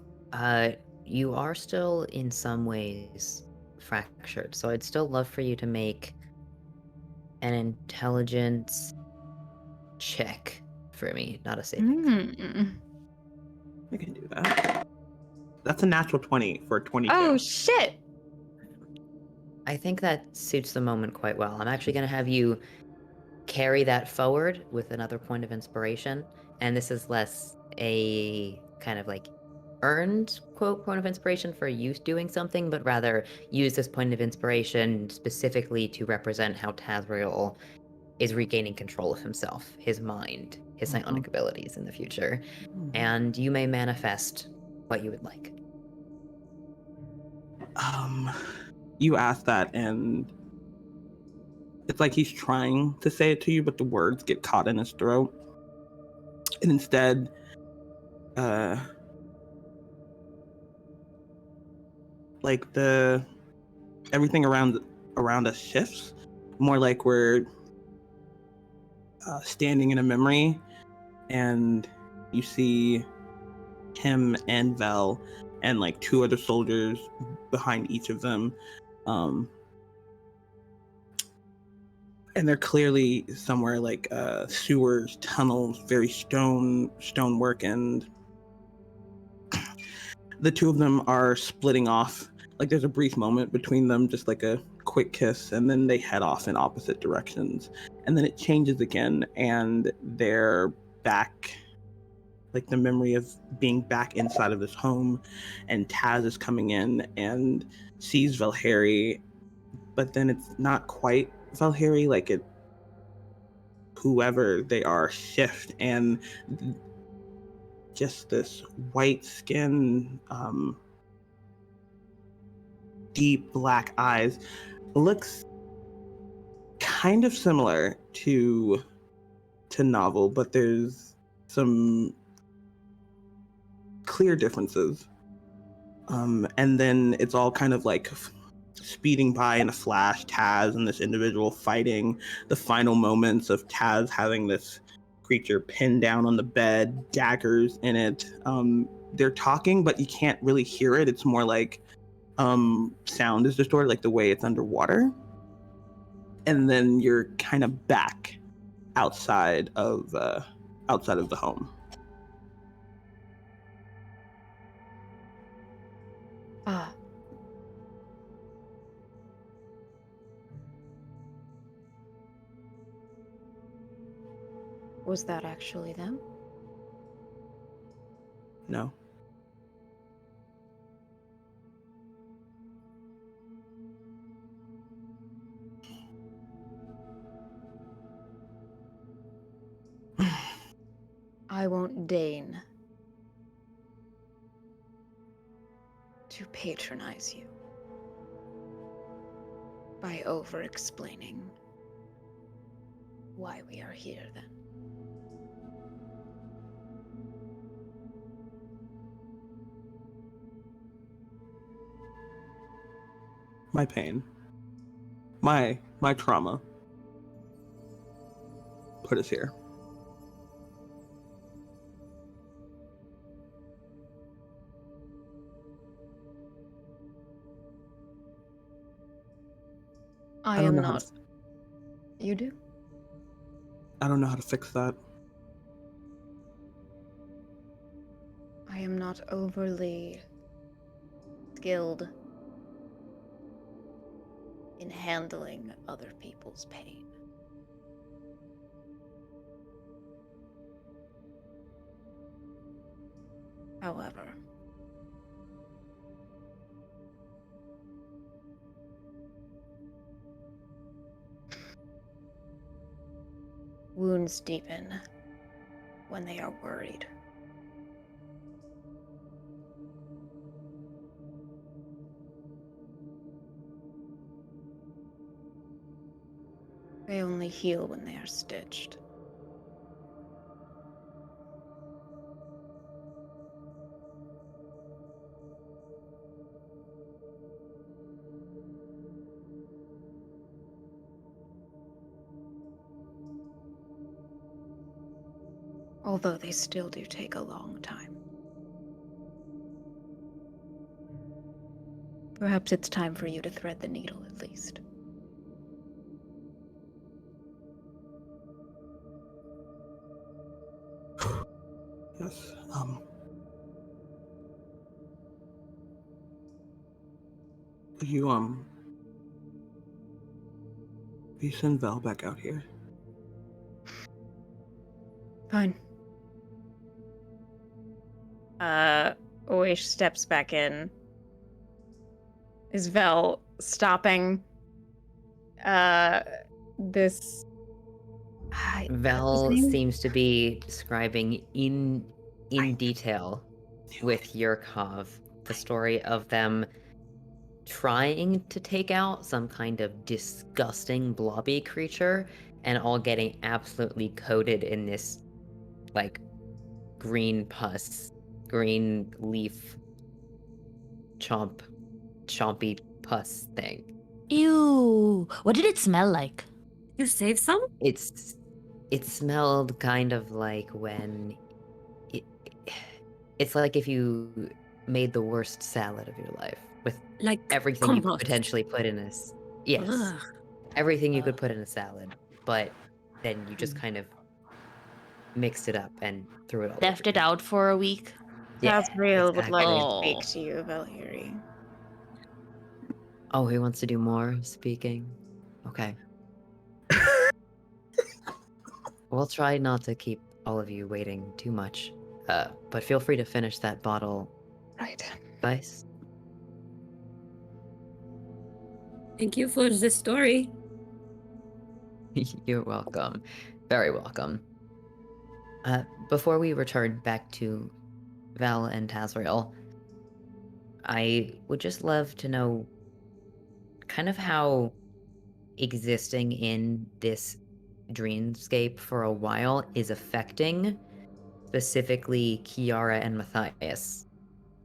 You are still in some ways fractured, so I'd still love for you to make an intelligence check for me, not a saving throw. I can do that. That's a natural 20 for 22. Oh shit! I think that suits the moment quite well. I'm actually going to have you carry that forward with another point of inspiration, and this is less a kind of like earned quote point of inspiration for you doing something, but rather use this point of inspiration specifically to represent how Tazriel is regaining control of himself, his mind, his psionic abilities in the future, and you may manifest what you would like. You asked that, and it's like he's trying to say it to you, but the words get caught in his throat. And instead, like everything around us shifts, more like we're standing in a memory, and you see him and Vel and like two other soldiers behind each of them, and they're clearly somewhere like sewers, tunnels, very stonework, and the two of them are splitting off. Like there's a brief moment between them, just like a quick kiss, and then they head off in opposite directions. And then it changes again, and they're back, like the memory of being back inside of this home, and Taz is coming in and sees Valheri, but then it's not quite Valheri, like it, whoever they are shift, and just this white skin, deep black eyes, looks kind of similar to Novel, but there's some clear differences. And then it's all kind of like speeding by in a flash, Taz and this individual fighting, the final moments of Taz having this creature pinned down on the bed, daggers in it. They're talking, but you can't really hear it. It's more like sound is distorted, like the way it's underwater. And then you're kind of back outside of the home. Ah. Was that actually them? No. I won't deign to patronize you by over-explaining why we are here then. My pain, my trauma put us here. I don't am know how not. to- You do? I don't know how to fix that. not overly skilled in handling other people's pain. However, wounds deepen when they are worried. They only heal when they are stitched. Although they still do take a long time. Perhaps it's time for you to thread the needle at least. Yes. Will you send Val back out here? Fine. Oish steps back in. Is Vel stopping this Vel seems to be describing in detail with Yurkov the story of them trying to take out some kind of disgusting blobby creature and all getting absolutely coated in this like green pus, green leaf chompy pus thing. Ew. What did it smell like? You save some? It smelled kind of like when it's like if you made the worst salad of your life with Like everything you could compost. potentially put in yes, Ugh. everything you could put in a salad, but then you just Mm. kind of mixed it up and threw it all Left over it you. out for a week? Tasriel would like to Oh. speak to you, Valhyri. Oh, he wants to do more speaking? Okay. We'll try not to keep all of you waiting too much, but feel free to finish that bottle. Right. Vice? Thank you for the story. You're welcome. Very welcome. Before we return back to Val and Tazriel, I would just love to know kind of how existing in this dreamscape for a while is affecting specifically Kiara and Matthias.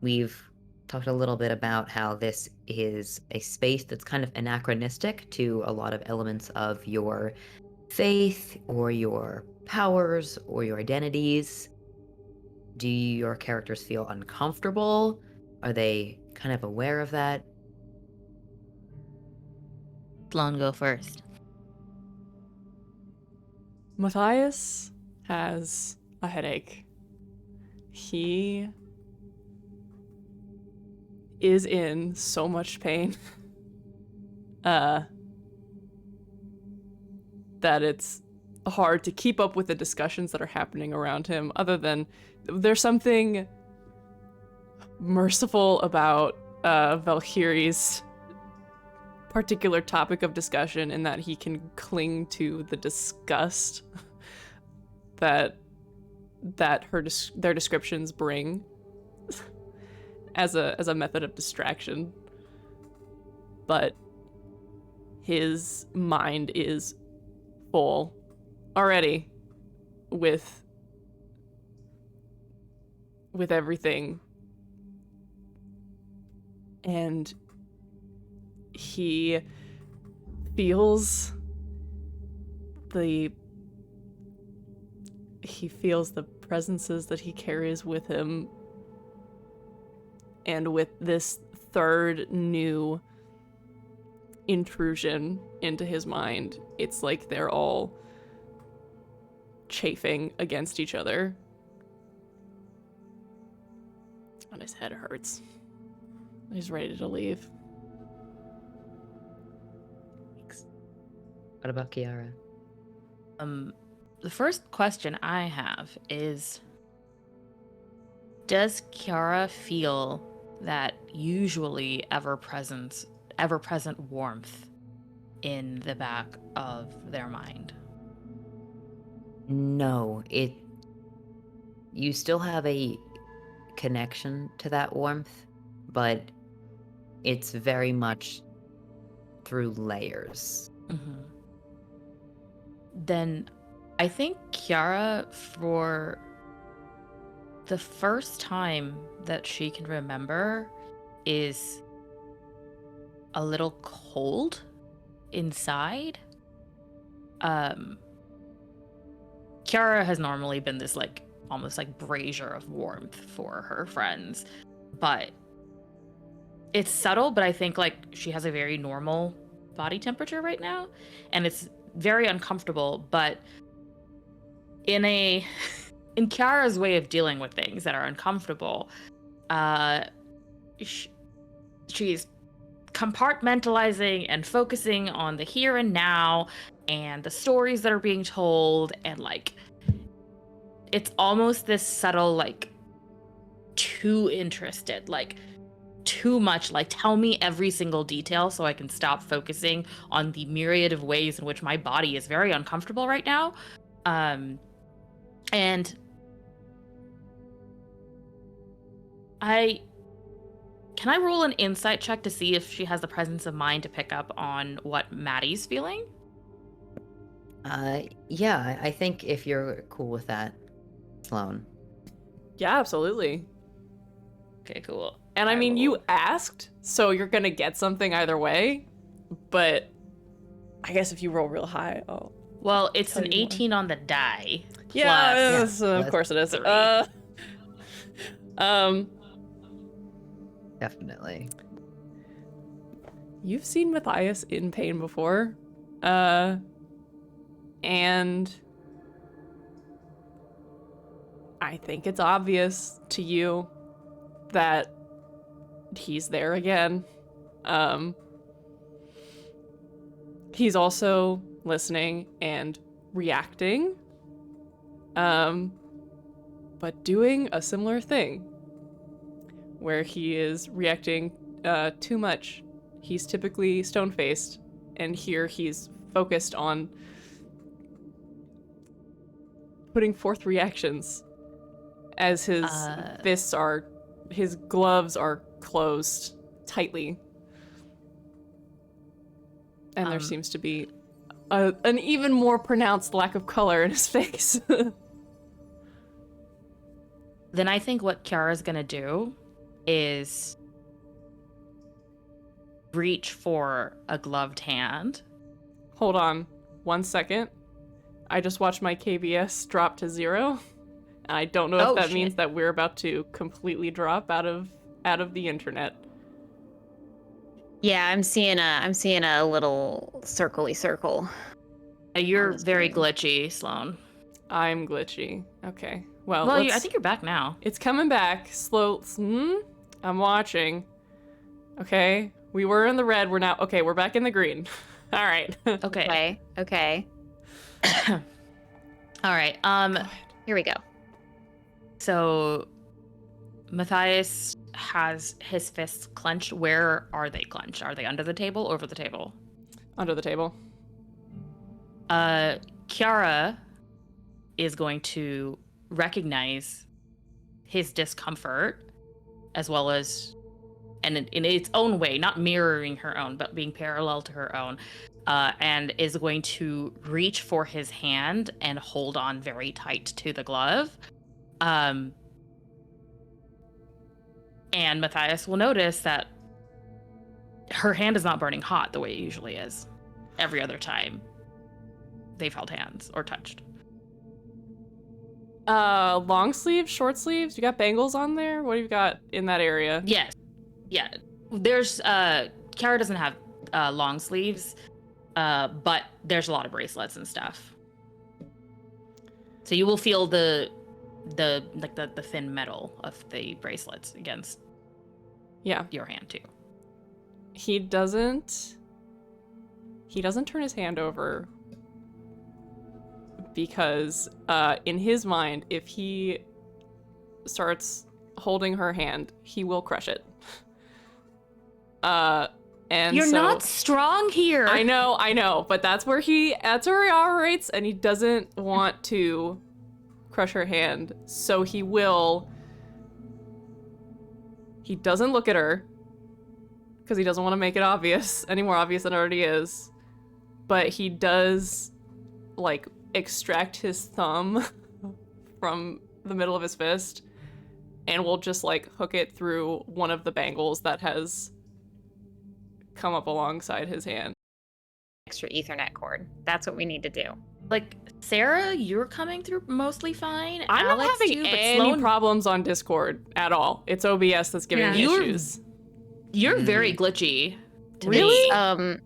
We've talked a little bit about how this is a space that's kind of anachronistic to a lot of elements of your faith or your powers or your identities. Do your characters feel uncomfortable? Are they kind of aware of that? Sloan, go first. Matthias has a headache. He is in so much pain that it's hard to keep up with the discussions that are happening around him, other than there's something merciful about Valkyrie's particular topic of discussion in that he can cling to the disgust that their descriptions bring as a method of distraction. But his mind is full already with everything, and he feels the presences that he carries with him, and with this third new intrusion into his mind, it's like they're all chafing against each other. His head hurts. He's ready to leave. What about Kiara? The first question I have is, does Kiara feel that usually ever-present warmth in the back of their mind? No, you still have a connection to that warmth, but it's very much through layers. Mm-hmm. Then I think Kiara, for the first time that she can remember, is a little cold inside. Kiara has normally been this like almost like brazier of warmth for her friends, but it's subtle. But I think like she has a very normal body temperature right now, and it's very uncomfortable. But in Kiara's way of dealing with things that are uncomfortable, she's compartmentalizing and focusing on the here and now and the stories that are being told, and like it's almost this subtle like too interested, like too much, like tell me every single detail so I can stop focusing on the myriad of ways in which my body is very uncomfortable right now. And can I roll an insight check to see if she has the presence of mind to pick up on what Maddie's feeling? Yeah, I think if you're cool with that, Sloan. Yeah, absolutely. Okay, cool. And I mean, you asked, so you're gonna get something either way. But I guess if you roll real high, well, it's tell an you 18 on the die. yeah, plus of course it is. 3. Definitely. You've seen Matthias in pain before, and I think it's obvious to you that he's there again. He's also listening and reacting, but doing a similar thing where he is reacting too much. He's typically stone-faced, and here he's focused on putting forth reactions as his his gloves are closed tightly. And there seems to be an even more pronounced lack of color in his face. Then I think what Kiara's gonna do is reach for a gloved hand. Hold on 1 second. I just watched my KBS drop to 0. And I don't know if that means that we're about to completely drop out of the internet. Yeah, I'm seeing a little circly circle. You're very glitchy, Sloan. I'm glitchy. Okay. Well, I think you're back now. It's coming back. Slow. I'm watching. Okay. We were in the red. We're now. Okay, we're back in the green. All right. Okay. Okay. All right. Here we go. So Matthias has his fists clenched. Where are they clenched? Are they under the table, over the table? Under the table. Kiara is going to recognize his discomfort, as well as, and in its own way, not mirroring her own, but being parallel to her own, and is going to reach for his hand and hold on very tight to the glove. And Matthias will notice that her hand is not burning hot the way it usually is every other time they've held hands or touched. Long sleeves, short sleeves? You got bangles on there? What do you got in that area? Yes. Yeah. There's, Kiara doesn't have long sleeves, but there's a lot of bracelets and stuff. So you will feel the the thin metal of the bracelets against Yeah. your hand too. He doesn't turn his hand over because in his mind, if he starts holding her hand, he will crush it. And You're so, not strong here. I know, but that's where he operates, and he doesn't want to crush her hand, so he doesn't look at her because he doesn't want to make it obvious, any more obvious than it already is, but he does like extract his thumb from the middle of his fist and will just like hook it through one of the bangles that has come up alongside his hand. Extra Ethernet cord. That's what we need to do. Like, Sarah, you're coming through mostly fine. I'm Alex not having too, but any Sloan, problems on Discord at all. It's OBS that's giving me You're- issues. you're very glitchy. To Really? me.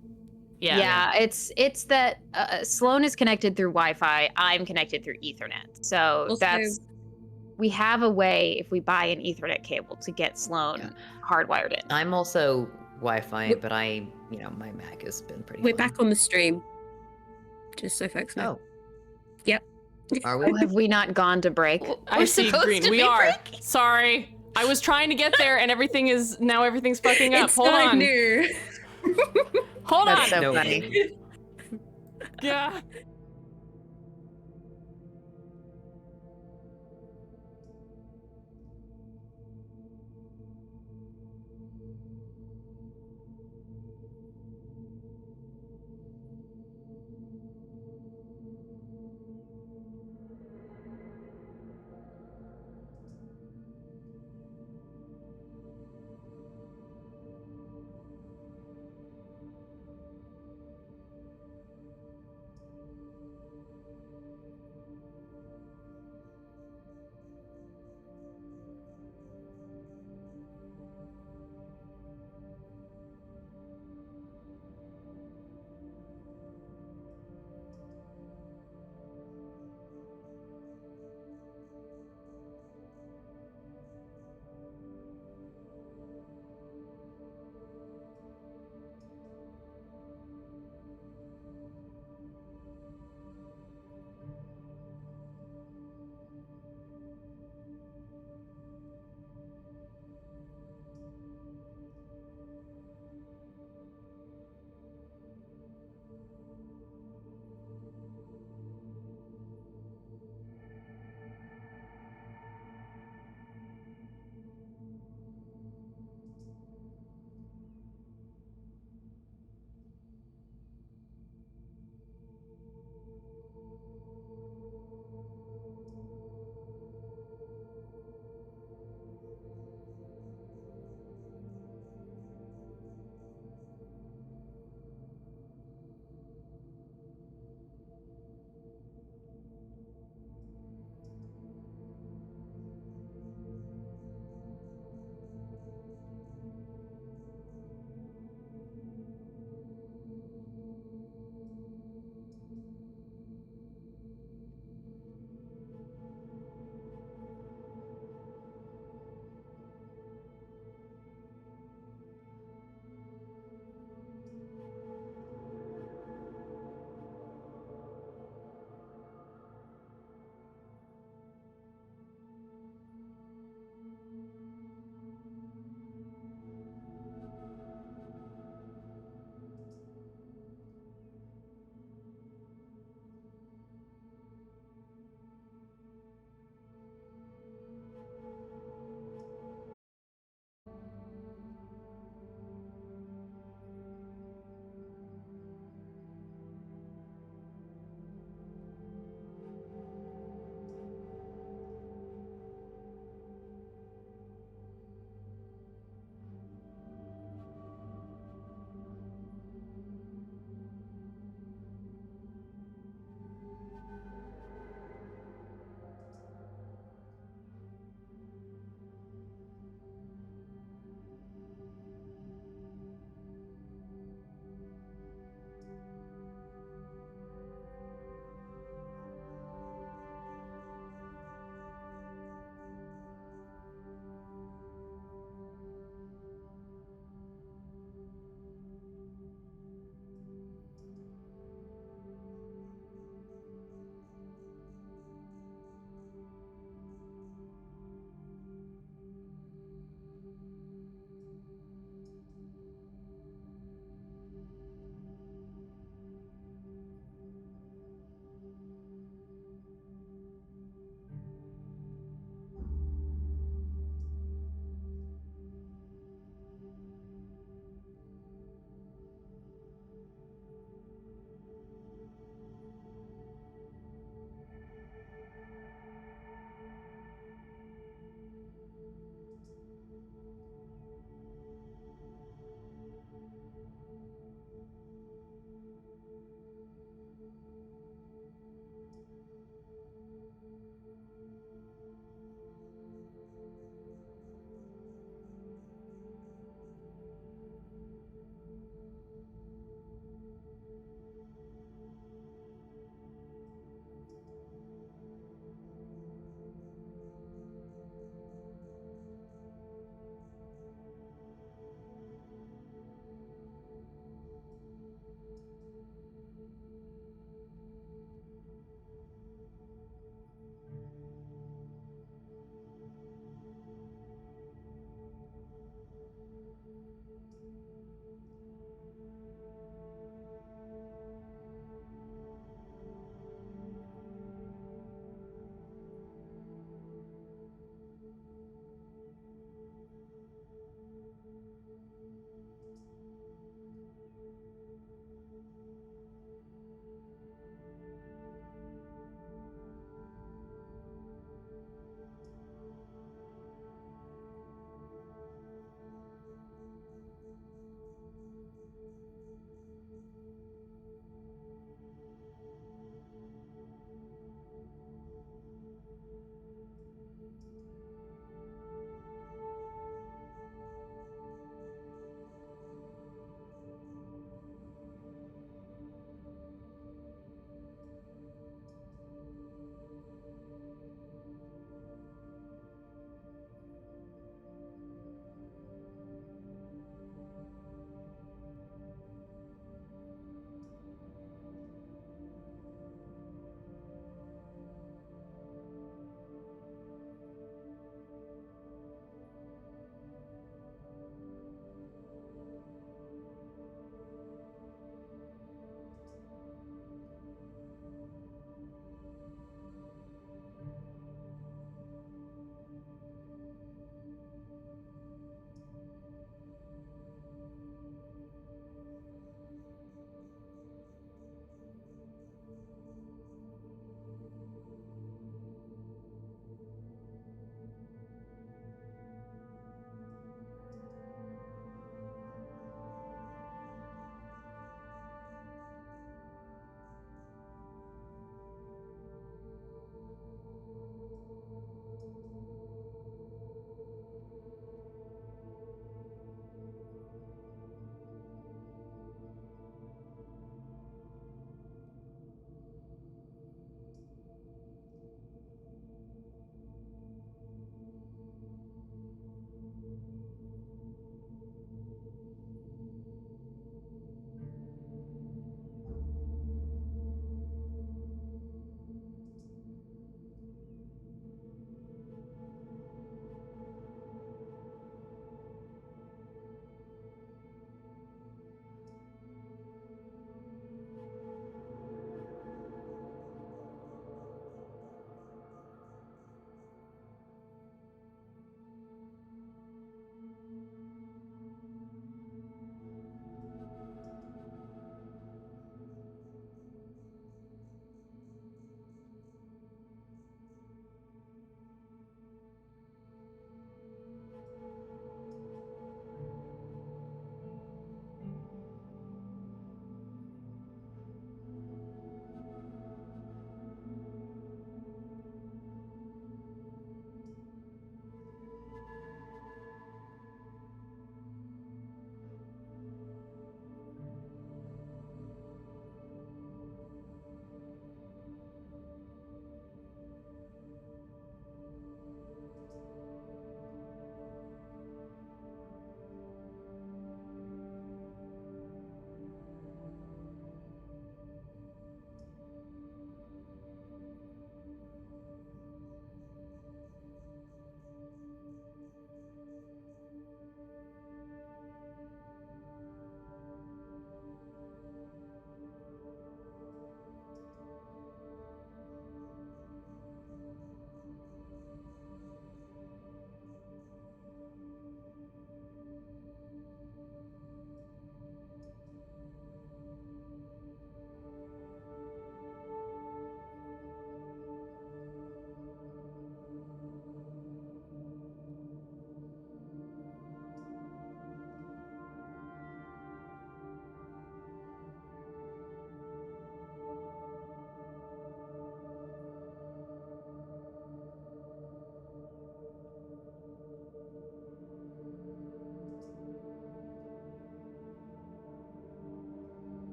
Yeah, it's that Sloan is connected through Wi-Fi. I'm connected through Ethernet. So Also- we have a way if we buy an Ethernet cable to get Sloan hardwired in. I'm also Wi-Fi, Wh- but my Mac has been pretty. We're fun. back on the stream. Just so folks know. Oh, Yep. are Oh, we? have we not gone to break? I We're see supposed green. to We be are. breaking. Sorry. I was trying to get there and everything's fucking up. It's Hold not on. new. Hold That's on. so No funny. way. Yeah.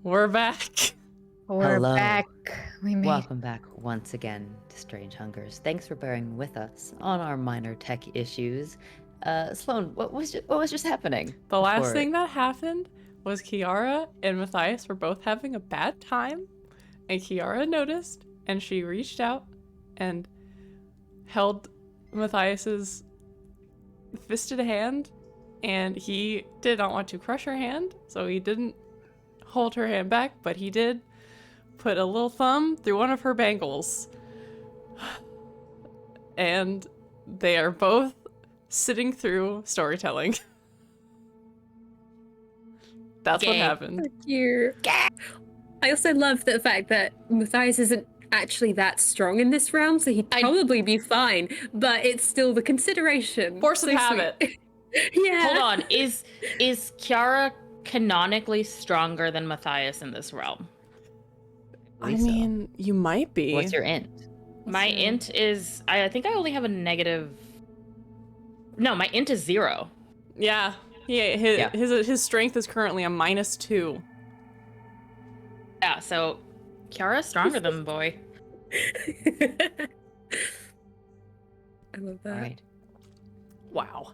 We're back. We're Hello. back. We made Welcome back once again to Strange Hungers. Thanks for bearing with us on our minor tech issues. Sloan, what was just happening? The last before- thing that happened was Kiara and Matthias were both having a bad time, and Kiara noticed, and she reached out and held Matthias's fisted hand, and he did not want to crush her hand, so he didn't hold her hand back, but he did put a little thumb through one of her bangles. And they are both sitting through storytelling. That's what Gay. happened. Cute. I also love the fact that Matthias isn't actually that strong in this round, so he'd probably be fine, but it's still the consideration. Force of So habit. sweet. Yeah. Hold on. Is Kiara canonically stronger than Matthias in this realm? I believe so. mean, you might be. What's your int? My int is I think I only have a negative. No, my int is 0. Yeah. His strength is currently a -2. Yeah, so Kiara's stronger than the boy. I love that. All right. Wow.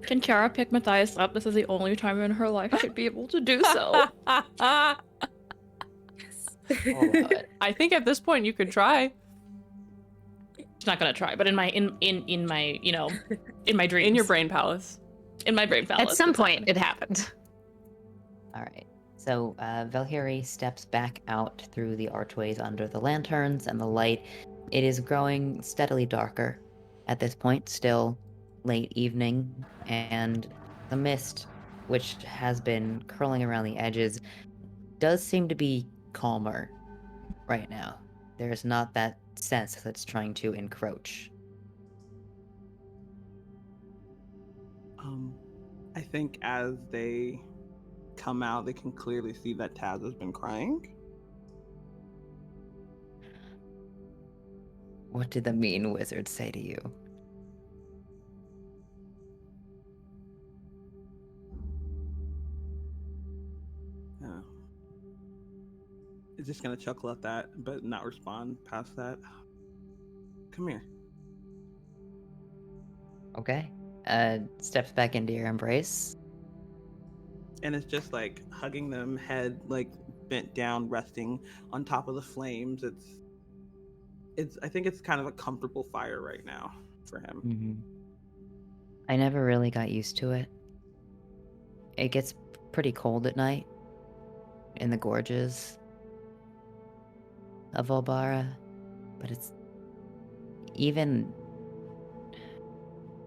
Can Kiara pick Matthias up? This is the only time in her life she'd be able to do so. Yes. I think at this point you could try. She's not gonna try, but in my in my in my dreams, In your brain palace. in my brain palace. At some it's point, happening. it happened. All right. So Valkyrie steps back out through the archways under the lanterns and the light. It is growing steadily darker at this point, still late evening, and the mist, which has been curling around the edges, does seem to be calmer right now. There's not that sense that's trying to encroach. I think as they come out, they can clearly see that Taz has been crying. What did the mean wizard say to you? Yeah. Is just gonna chuckle at that, but not respond past that. Come here. Okay. Steps back into your embrace. And it's just like hugging them, head like bent down, resting on top of the flames. It's I think it's kind of a comfortable fire right now for him. Mm-hmm. I never really got used to it. It gets pretty cold at night in the gorges of Olbara, but it's even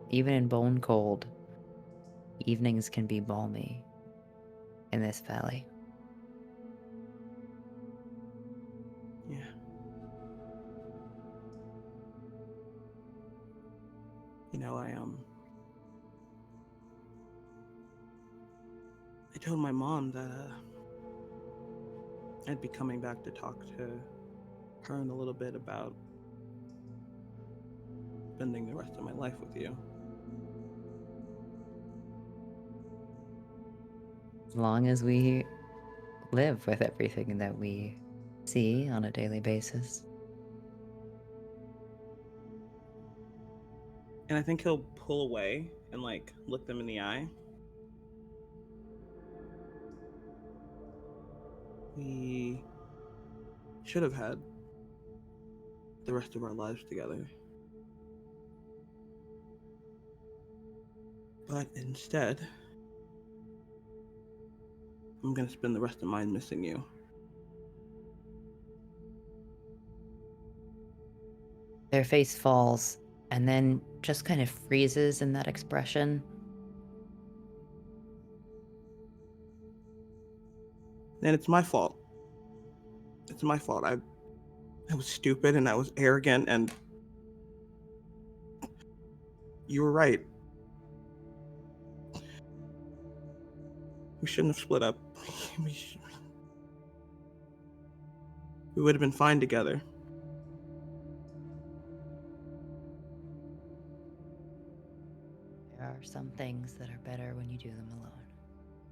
in bone cold, evenings can be balmy in this valley. Yeah. You know, I told my mom that I'd be coming back to talk to her in a little bit about spending the rest of my life with you. As long as we live with everything that we see on a daily basis. And I think he'll pull away and like look them in the eye. We should have had the rest of our lives together. But instead, I'm gonna spend the rest of mine missing you. Their face falls and then just kind of freezes in that expression. And it's my fault. It's my fault. I was stupid and I was arrogant, and you were right. We shouldn't have split up. We would have been fine together. There are some things that are better when you do them alone,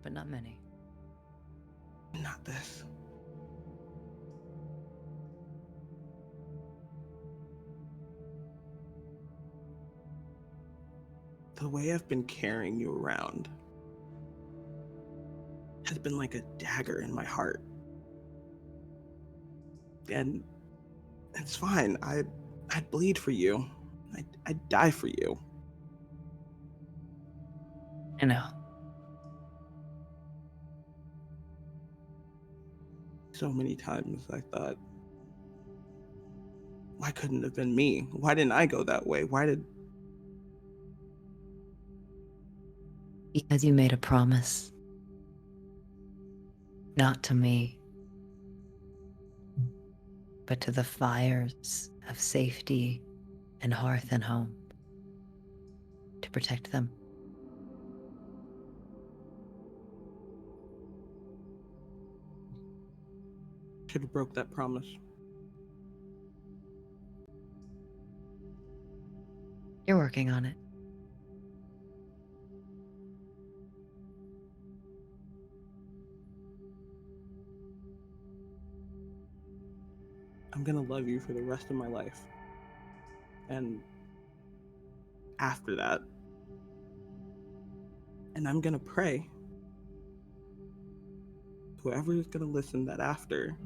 but not many. Not this. The way I've been carrying you around has been like a dagger in my heart. And it's fine. I'd bleed for you. I'd die for you. I know. So many times I thought, why couldn't it have been me? Why didn't I go that way? Because you made a promise. Not to me, but to the fires of safety and hearth and home. To protect them. Should have broke that promise. You're working on it. I'm gonna love you for the rest of my life. And after that, and I'm gonna pray whoever is gonna listen that after,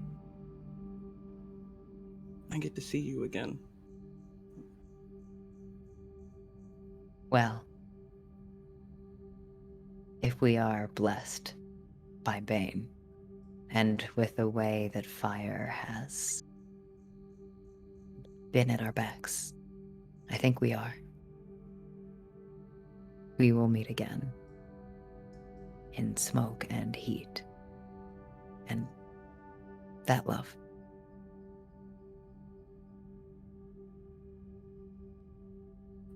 I get to see you again. Well, if we are blessed by Bane, and with the way that fire has been at our backs, I think we are. We will meet again in smoke and heat. And that love.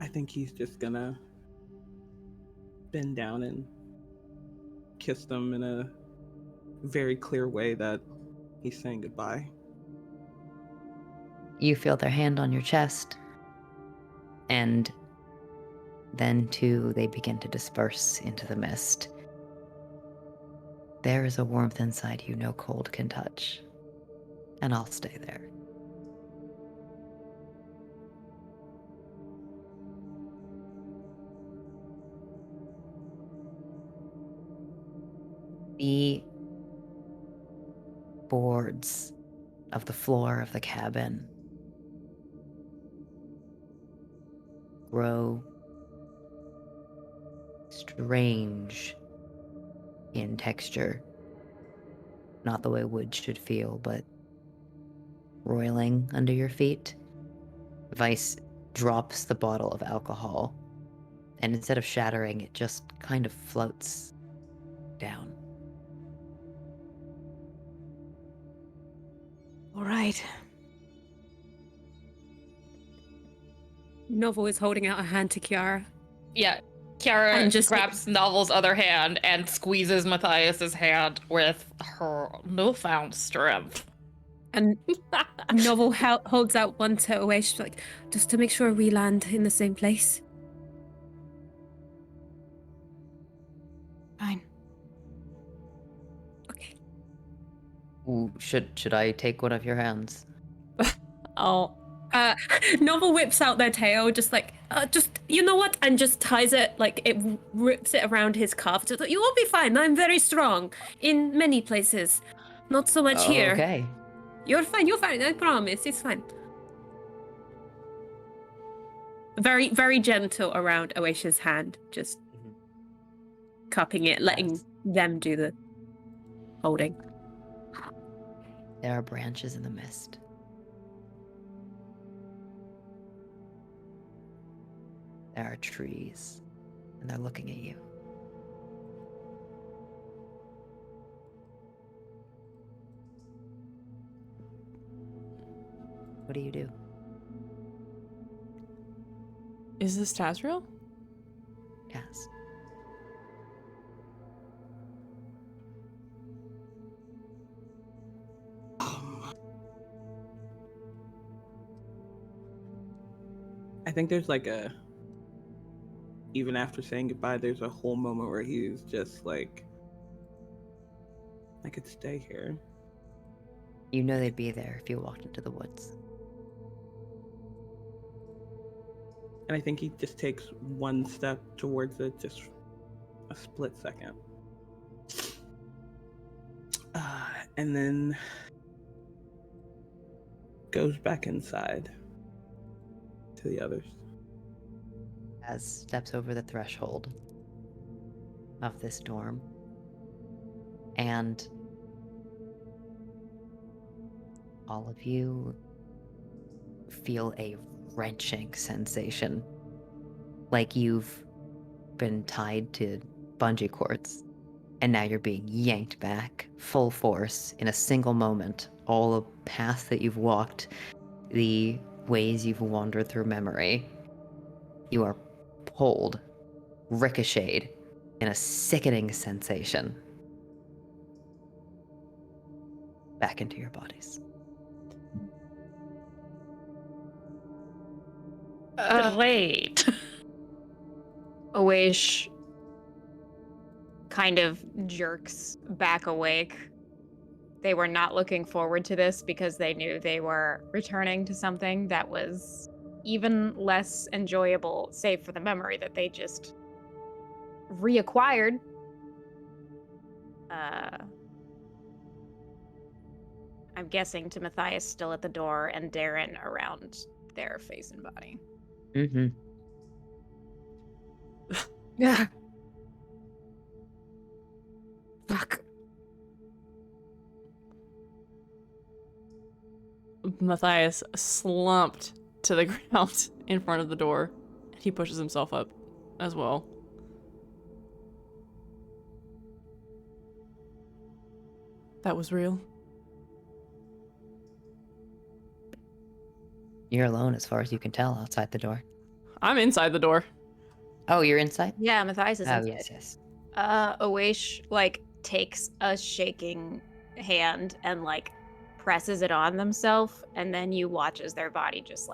I think he's just gonna bend down and kiss them in a very clear way that he's saying goodbye. You feel their hand on your chest, and then too they begin to disperse into the mist. There is a warmth inside you no cold can touch, and I'll stay there. The boards of the floor of the cabin grow strange in texture. Not the way wood should feel, but roiling under your feet. Vice drops the bottle of alcohol, and instead of shattering, it just kind of floats down. All right. Novel is holding out a hand to Kiara. Yeah, Kiara And just grabs Novel's other hand and squeezes Matthias's hand with her newfound strength. And Novel holds out one to away. She's like, just to make sure we land in the same place. Fine. Okay. Ooh, should I take one of your hands? Oh, Novel whips out their tail, just like, just, you know what? And just ties it, like, it rips it around his calf. Just like, you will be fine. I'm very strong in many places. Not so much here. Okay. You're fine, I promise. It's fine. Very, very gentle around Oasia's hand, just cupping it, letting Yes. them do the holding. There are branches in the mist. There are trees, and they're looking at you. What do you do? is this Tazriel? Yes. I think there's like even after saying goodbye, there's a whole moment where he's just like I could stay here. You know they'd be there if you walked into the woods. And I think he just takes one step towards it, just a split second. And then goes back inside to the others. As steps over the threshold of this dorm, and all of you feel a wrenching sensation, like you've been tied to bungee cords, and now you're being yanked back full force in a single moment. All the paths that you've walked, the ways you've wandered through memory, you are pulled, ricocheted in a sickening sensation back into your bodies. Great. Awish kind of jerks back awake. They were not looking forward to this because they knew they were returning to something that was even less enjoyable, save for the memory that they just reacquired. I'm guessing to Matthias still at the door and Darren around their face and body. Mm-hmm. Yeah. Fuck. Matthias slumped to the ground in front of the door. He pushes himself up as well. That was real. You're alone as far as you can tell outside the door. I'm inside the door. Oh, you're inside? Yeah, Matthias is Oh, inside. yes. Awish, takes a shaking hand and, presses it on themselves, and then you watch as their body just,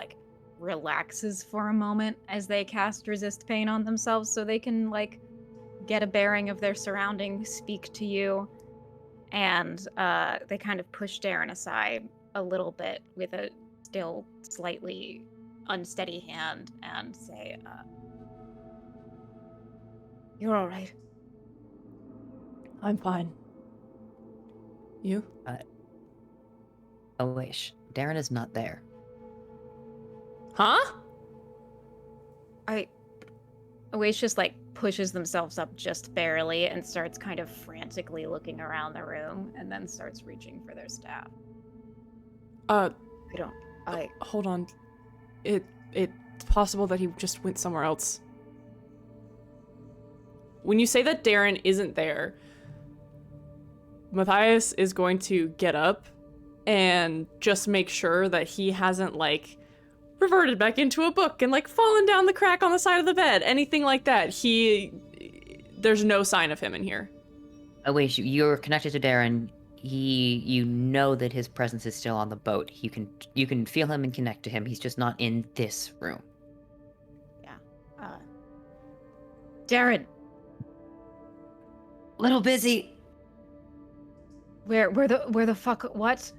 relaxes for a moment as they cast Resist Pain on themselves so they can, get a bearing of their surroundings, speak to you, and they kind of push Darren aside a little bit with a still slightly unsteady hand and say, "You're all right." I'm fine. You? Awish, Darren is not there. Huh? Awish just pushes themselves up just barely and starts kind of frantically looking around the room and then starts reaching for their staff. Hold on. It's possible that he just went somewhere else. When you say that Darren isn't there, Matthias is going to get up and just make sure that he hasn't reverted back into a book and fallen down the crack on the side of the bed, anything like that. There's no sign of him in here. Awish, you're connected to Darren. You know that his presence is still on the boat. You can feel him and connect to him. He's just not in this room. Yeah. Darren. Little busy. Where the fuck, what?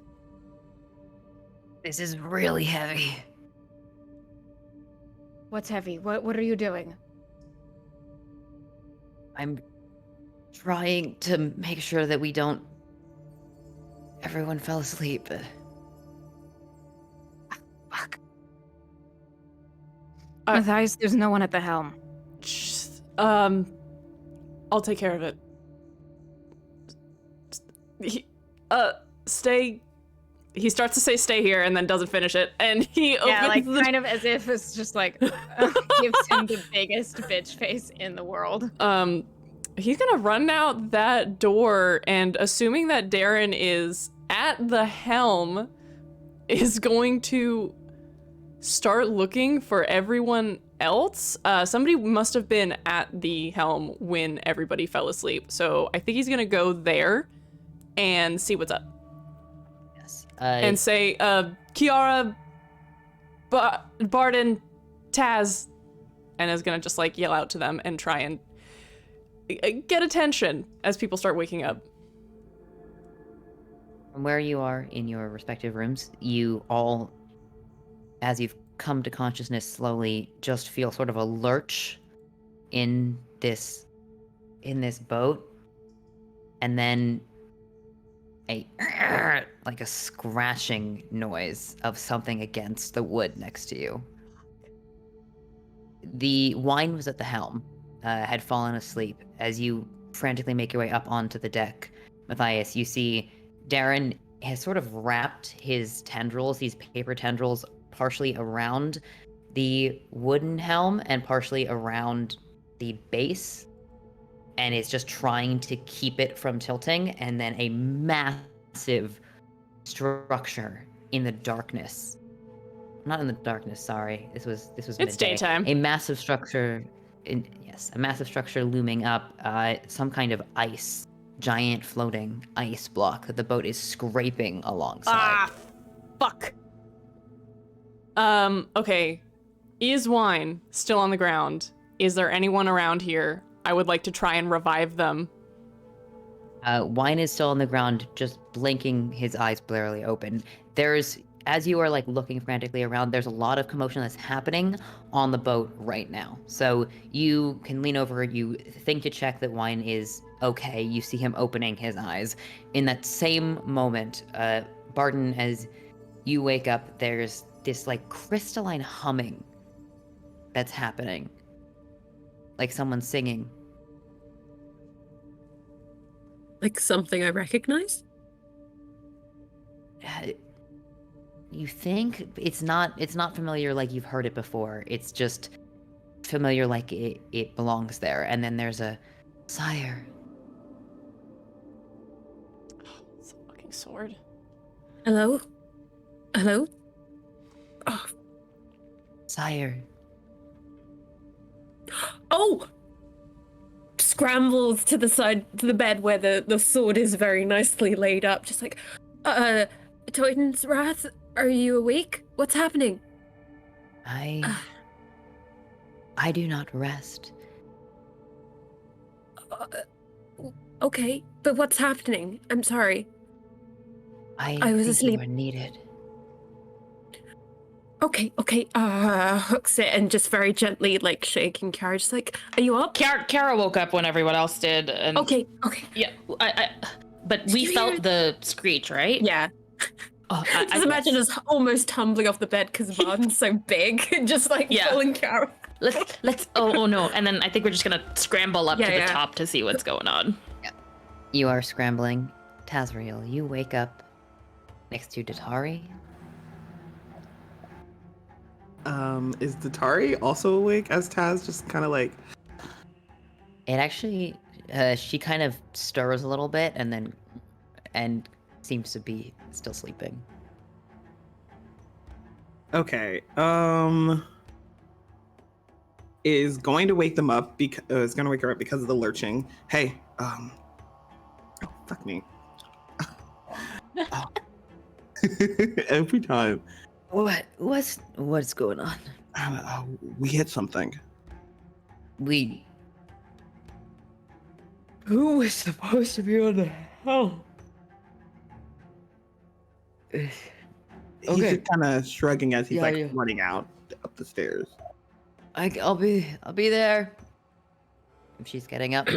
This is really heavy. What's heavy? What are you doing? I'm trying to make sure that we don't... Everyone fell asleep. Fuck. Matthias, there's no one at the helm. I'll take care of it. Stay. He starts to say stay here and then doesn't finish it, and he opens the... kind of as if it's just gives him the biggest bitch face in the world. He's gonna run out that door, and assuming that Darren is at the helm, is going to start looking for everyone else. Somebody must have been at the helm when everybody fell asleep, so I think he's gonna go there and see what's up. Yes. And say, Kiara, Barden, Taz, and is gonna just yell out to them and try and get attention as people start waking up. From where you are in your respective rooms, you all, as you've come to consciousness slowly, just feel sort of a lurch in this boat, and then like a scratching noise of something against the wood next to you. The wine was at the helm, had fallen asleep. As you frantically make your way up onto the deck, Matthias, you see Darren has sort of wrapped his tendrils, these paper tendrils, partially around the wooden helm and partially around the base, and is just trying to keep it from tilting, and then a massive structure in the darkness. Not in the darkness, sorry. This was It's midday. daytime. A massive structure a massive structure looming up, some kind of ice, giant floating ice block that the boat is scraping alongside. Ah, fuck. Okay. Is wine still on the ground? Is there anyone around here? I would like to try and revive them. Wine is still on the ground, just blinking his eyes blearily open. As you are like looking frantically around, there's a lot of commotion that's happening on the boat right now. So you can lean over, you think to check that Wine is okay. You see him opening his eyes. In that same moment, Barton, as you wake up, there's this like crystalline humming that's happening. Like someone singing. Like something I recognize? You think it's not familiar like you've heard it before. It's just familiar like it belongs there. And then there's a sire. It's a fucking sword. Hello? Hello? Oh. Sire. Oh! Scrambles to the side, to the bed where the sword is very nicely laid up. Just like, Toiten's Wrath, are you awake? What's happening? I do not rest. Okay, but what's happening? I'm sorry. I was think asleep. you are needed. Okay, hooks it and just very gently, like, shaking Kara, just like, are you up? Kara woke up when everyone else did. And Okay. Yeah, but we you felt hear it? the screech, right? Yeah. Oh, Just imagine us almost tumbling off the bed because Barton's so big and just, like, Yeah. pulling Kara. Let's oh no. And then I think we're just gonna scramble up to the top to see what's going on. You are scrambling. Tazriel, you wake up next to Datari. Is Datari also awake as Taz just kind of like... It actually, she kind of stirs a little bit and seems to be still sleeping. Okay, is going to wake them up because is going to wake her up because of the lurching. Hey, oh, fuck me. Every time. What's going on? We hit something. Who was supposed to be on the helm? He's Okay. just kind of shrugging as he's Yeah. running out up the stairs. I'll be there. She's getting up.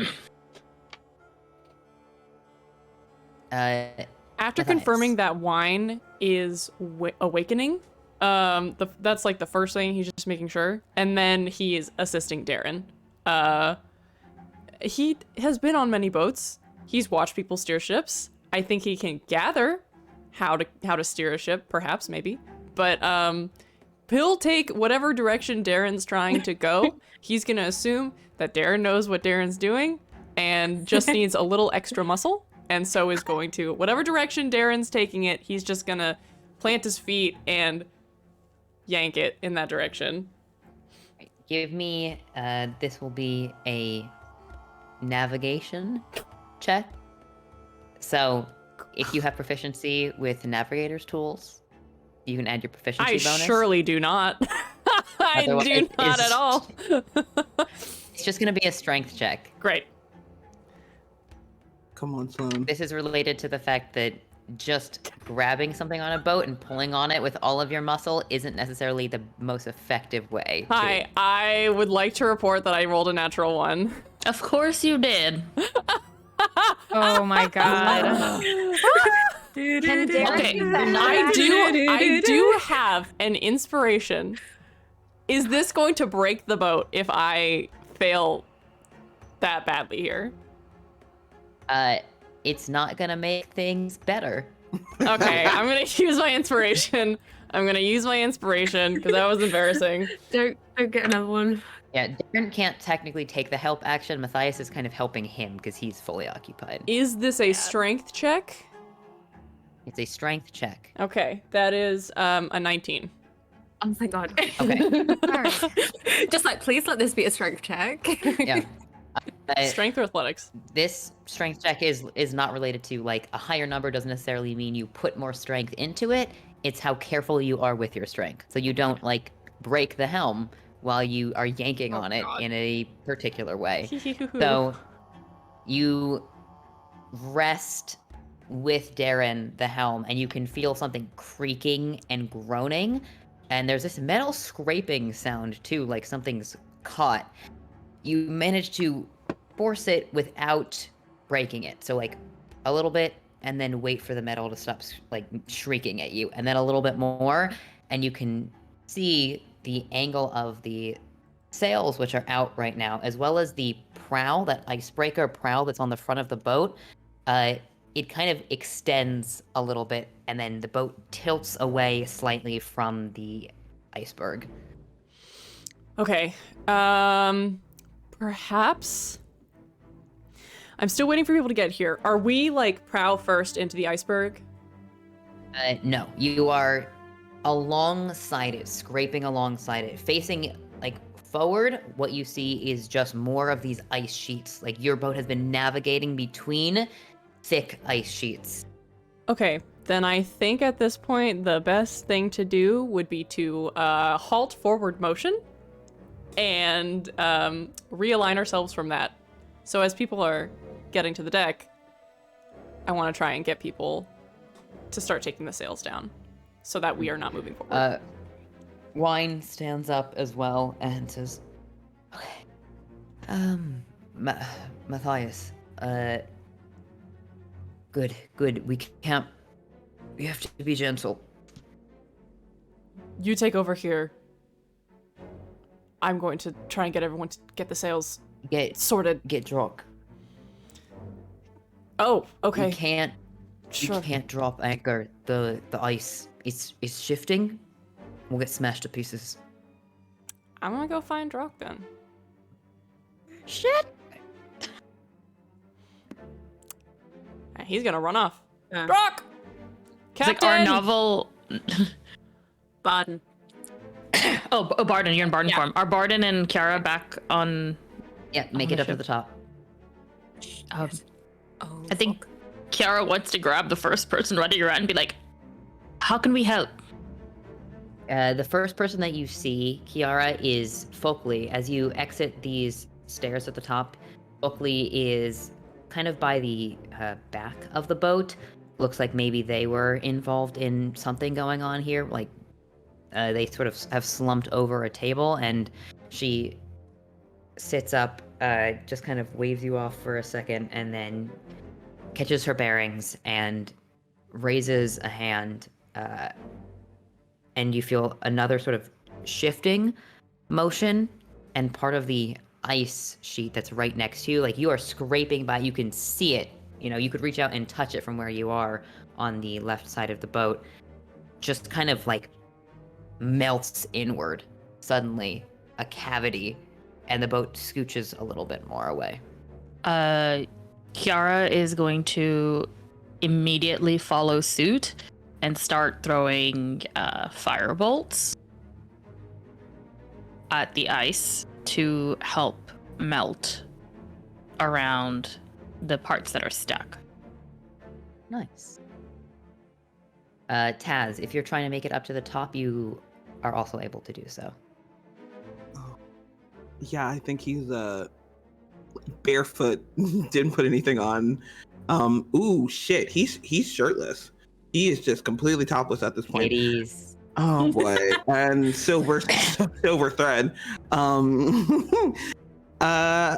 After Matthias. confirming that Wine is awakening, that's like the first thing. He's just making sure, and then he is assisting Darren. He has been on many boats. He's watched people steer ships. I think he can gather how to steer a ship, perhaps, maybe. But he'll take whatever direction Darren's trying to go. He's gonna assume that Darren knows what Darren's doing and just needs a little extra muscle. And so is going to, whatever direction Darren's taking it, he's just gonna plant his feet and yank it in that direction. Give me, this will be a navigation check. So, if you have proficiency with navigator's tools, you can add your proficiency I bonus. surely do not. I Otherwise, do not at all. It's just going to be a strength check. Great. Come on, son. This is related to the fact that just grabbing something on a boat and pulling on it with all of your muscle isn't necessarily the most effective way. Hi, I would like to report that I rolled a natural 1. Of course you did. Oh my god. Can Darren Okay, use that I do have an inspiration. Is this going to break the boat if I fail that badly here? It's not gonna make things better. Okay, I'm gonna use my inspiration. Because that was embarrassing. Don't get another one. Yeah, Darren can't technically take the help action. Matthias is kind of helping him because he's fully occupied. Is this a strength check? It's a strength check. Okay, that is a 19. Oh my god. Okay. Just like, please let this be a strength check. Yeah. Strength or athletics? This strength check is not related to, like, a higher number doesn't necessarily mean you put more strength into it. It's how careful you are with your strength. So you don't, like, break the helm while you are yanking on it in a particular way. So you rest with Darren the helm, and you can feel something creaking and groaning, and there's this metal scraping sound too, like something's caught. You manage to force it without breaking it. So like a little bit, and then wait for the metal to stop like shrieking at you, and then a little bit more, and you can see the angle of the sails, which are out right now, as well as the prow, that icebreaker prow that's on the front of the boat. It kind of extends a little bit, and then the boat tilts away slightly from the iceberg. Okay. Perhaps. I'm still waiting for people to get here. Are we like prow first into the iceberg? No, you are alongside it, scraping alongside it, facing like forward. What you see is just more of these ice sheets. Like your boat has been navigating between thick ice sheets. Okay, then I think at this point the best thing to do would be to halt forward motion and realign ourselves from that. So as people are getting to the deck, I want to try and get people to start taking the sails down so that we are not moving forward. Wine stands up as well and says, okay, Matthias, good, we have to be gentle. You take over here. I'm going to try and get everyone to get the sails sorted. Get drunk. Oh, okay. You can't drop anchor. The ice is shifting. We'll get smashed to pieces. I'm gonna go find Drock then. Shit! He's gonna run off. Yeah. Drock! It's like Captain! our novel. Barden. Oh, Barden, you're in Barden Yeah. form. Are Barden and Kiara back on? Yeah, make it up to the top. Oh, Oh, I think Kiara wants to grab the first person running around and be like, "How can we help?" The first person that you see, Kiara, is Folkley. As you exit these stairs at the top, Folkley is kind of by the back of the boat. Looks like maybe they were involved in something going on here. Like, they sort of have slumped over a table, and she sits up, just kind of waves you off for a second, and then catches her bearings and raises a hand, and you feel another sort of shifting motion, and part of the ice sheet that's right next to you, like you are scraping by, you can see it, you could reach out and touch it from where you are on the left side of the boat, just kind of like melts inward, suddenly a cavity, and the boat scooches a little bit more away. Kiara is going to immediately follow suit and start throwing firebolts at the ice to help melt around the parts that are stuck. Nice. Taz, if you're trying to make it up to the top, you are also able to do so. Yeah, I think he's barefoot, didn't put anything on. Ooh, shit, he's shirtless. He is just completely topless at this point. Ladies. Oh boy. And silver thread. I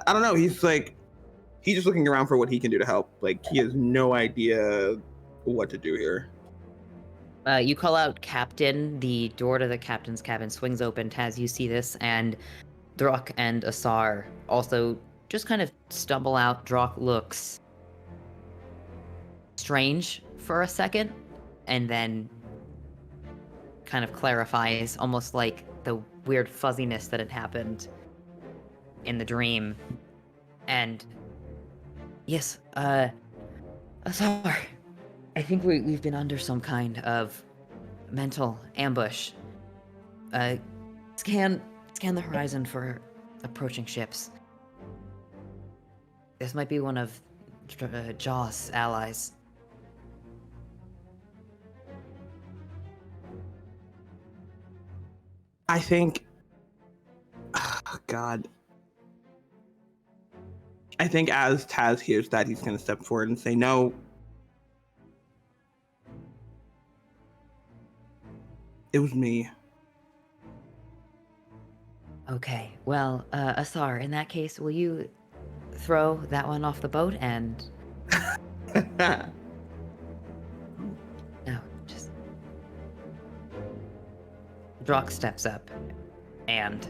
don't know. He's just looking around for what he can do to help. Like, he has no idea what to do here. You call out Captain. The door to the captain's cabin swings open. Taz, you see this, and Druk and Asar also just kind of stumble out. Druk looks strange for a second, and then kind of clarifies, almost like the weird fuzziness that had happened in the dream. And yes, Asar, I think we've been under some kind of mental ambush. Scan the horizon for approaching ships. This might be one of Jaw's allies. I think... Oh, God. I think as Taz hears that, he's going to step forward and say, no. It was me. Okay, well, Asar, in that case, will you throw that one off the boat and... No, just... Drock steps up and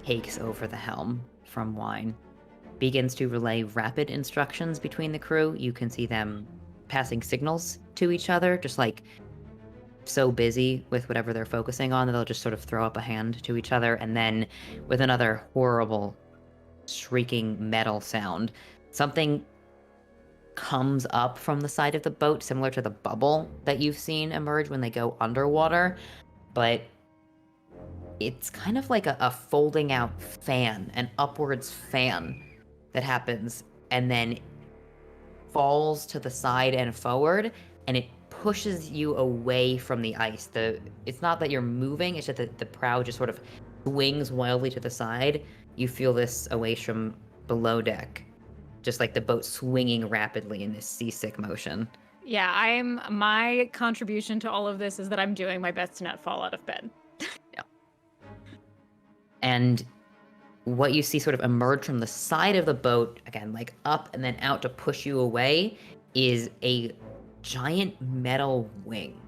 takes over the helm from Wine. Begins to relay rapid instructions between the crew. You can see them passing signals to each other, just like so busy with whatever they're focusing on that they'll just sort of throw up a hand to each other, and then with another horrible shrieking metal sound, something comes up from the side of the boat, similar to the bubble that you've seen emerge when they go underwater, but it's kind of like a folding out fan, an upwards fan that happens and then falls to the side and forward, and it pushes you away from the ice. It's not that you're moving, it's just that the prow just sort of swings wildly to the side. You feel this away from below deck, just like the boat swinging rapidly in this seasick motion. Yeah, my contribution to all of this is that I'm doing my best to not fall out of bed. Yeah. And what you see sort of emerge from the side of the boat, again, like up and then out to push you away, is a giant metal wing.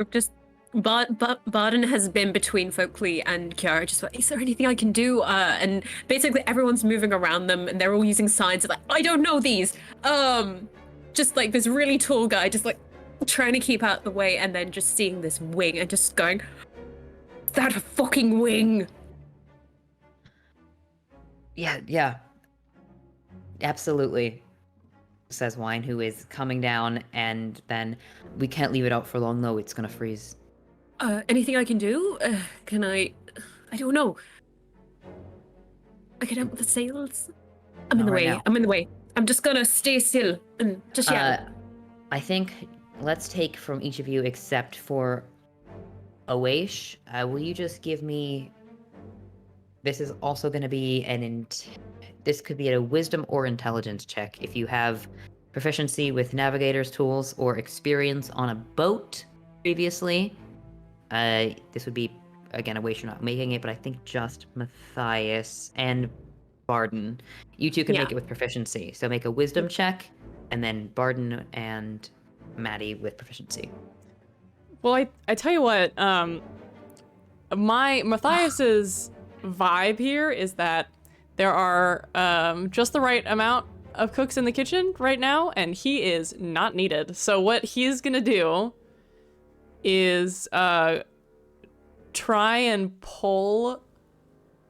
Just Barden has been between Folkley and Kiara, just like, is there anything I can do? And basically everyone's moving around them and they're all using signs like, I don't know these. Just like this really tall guy, just like trying to keep out the way, and then just seeing this wing and just going, is that a fucking wing? Yeah. Absolutely, says Wine, who is coming down, and then we can't leave it out for long though, it's gonna freeze. Anything I can do? Can I don't know. I can help with the sails. I'm in the way. I'm in the way. I'm just gonna stay still and just yell. I think let's take from each of you except for Awaish. Will you just give me... This is also going to be this could be a wisdom or intelligence check. If you have proficiency with navigator's tools or experience on a boat previously, this would be, again, Awaish, you're not making it, but I think just Matthias and Barden. You two can make it with proficiency. So make a wisdom check, and then Barden and Maddie with proficiency. Well, I tell you what, Matthias's vibe here is that there are just the right amount of cooks in the kitchen right now, and he is not needed. So what he's gonna do is try and pull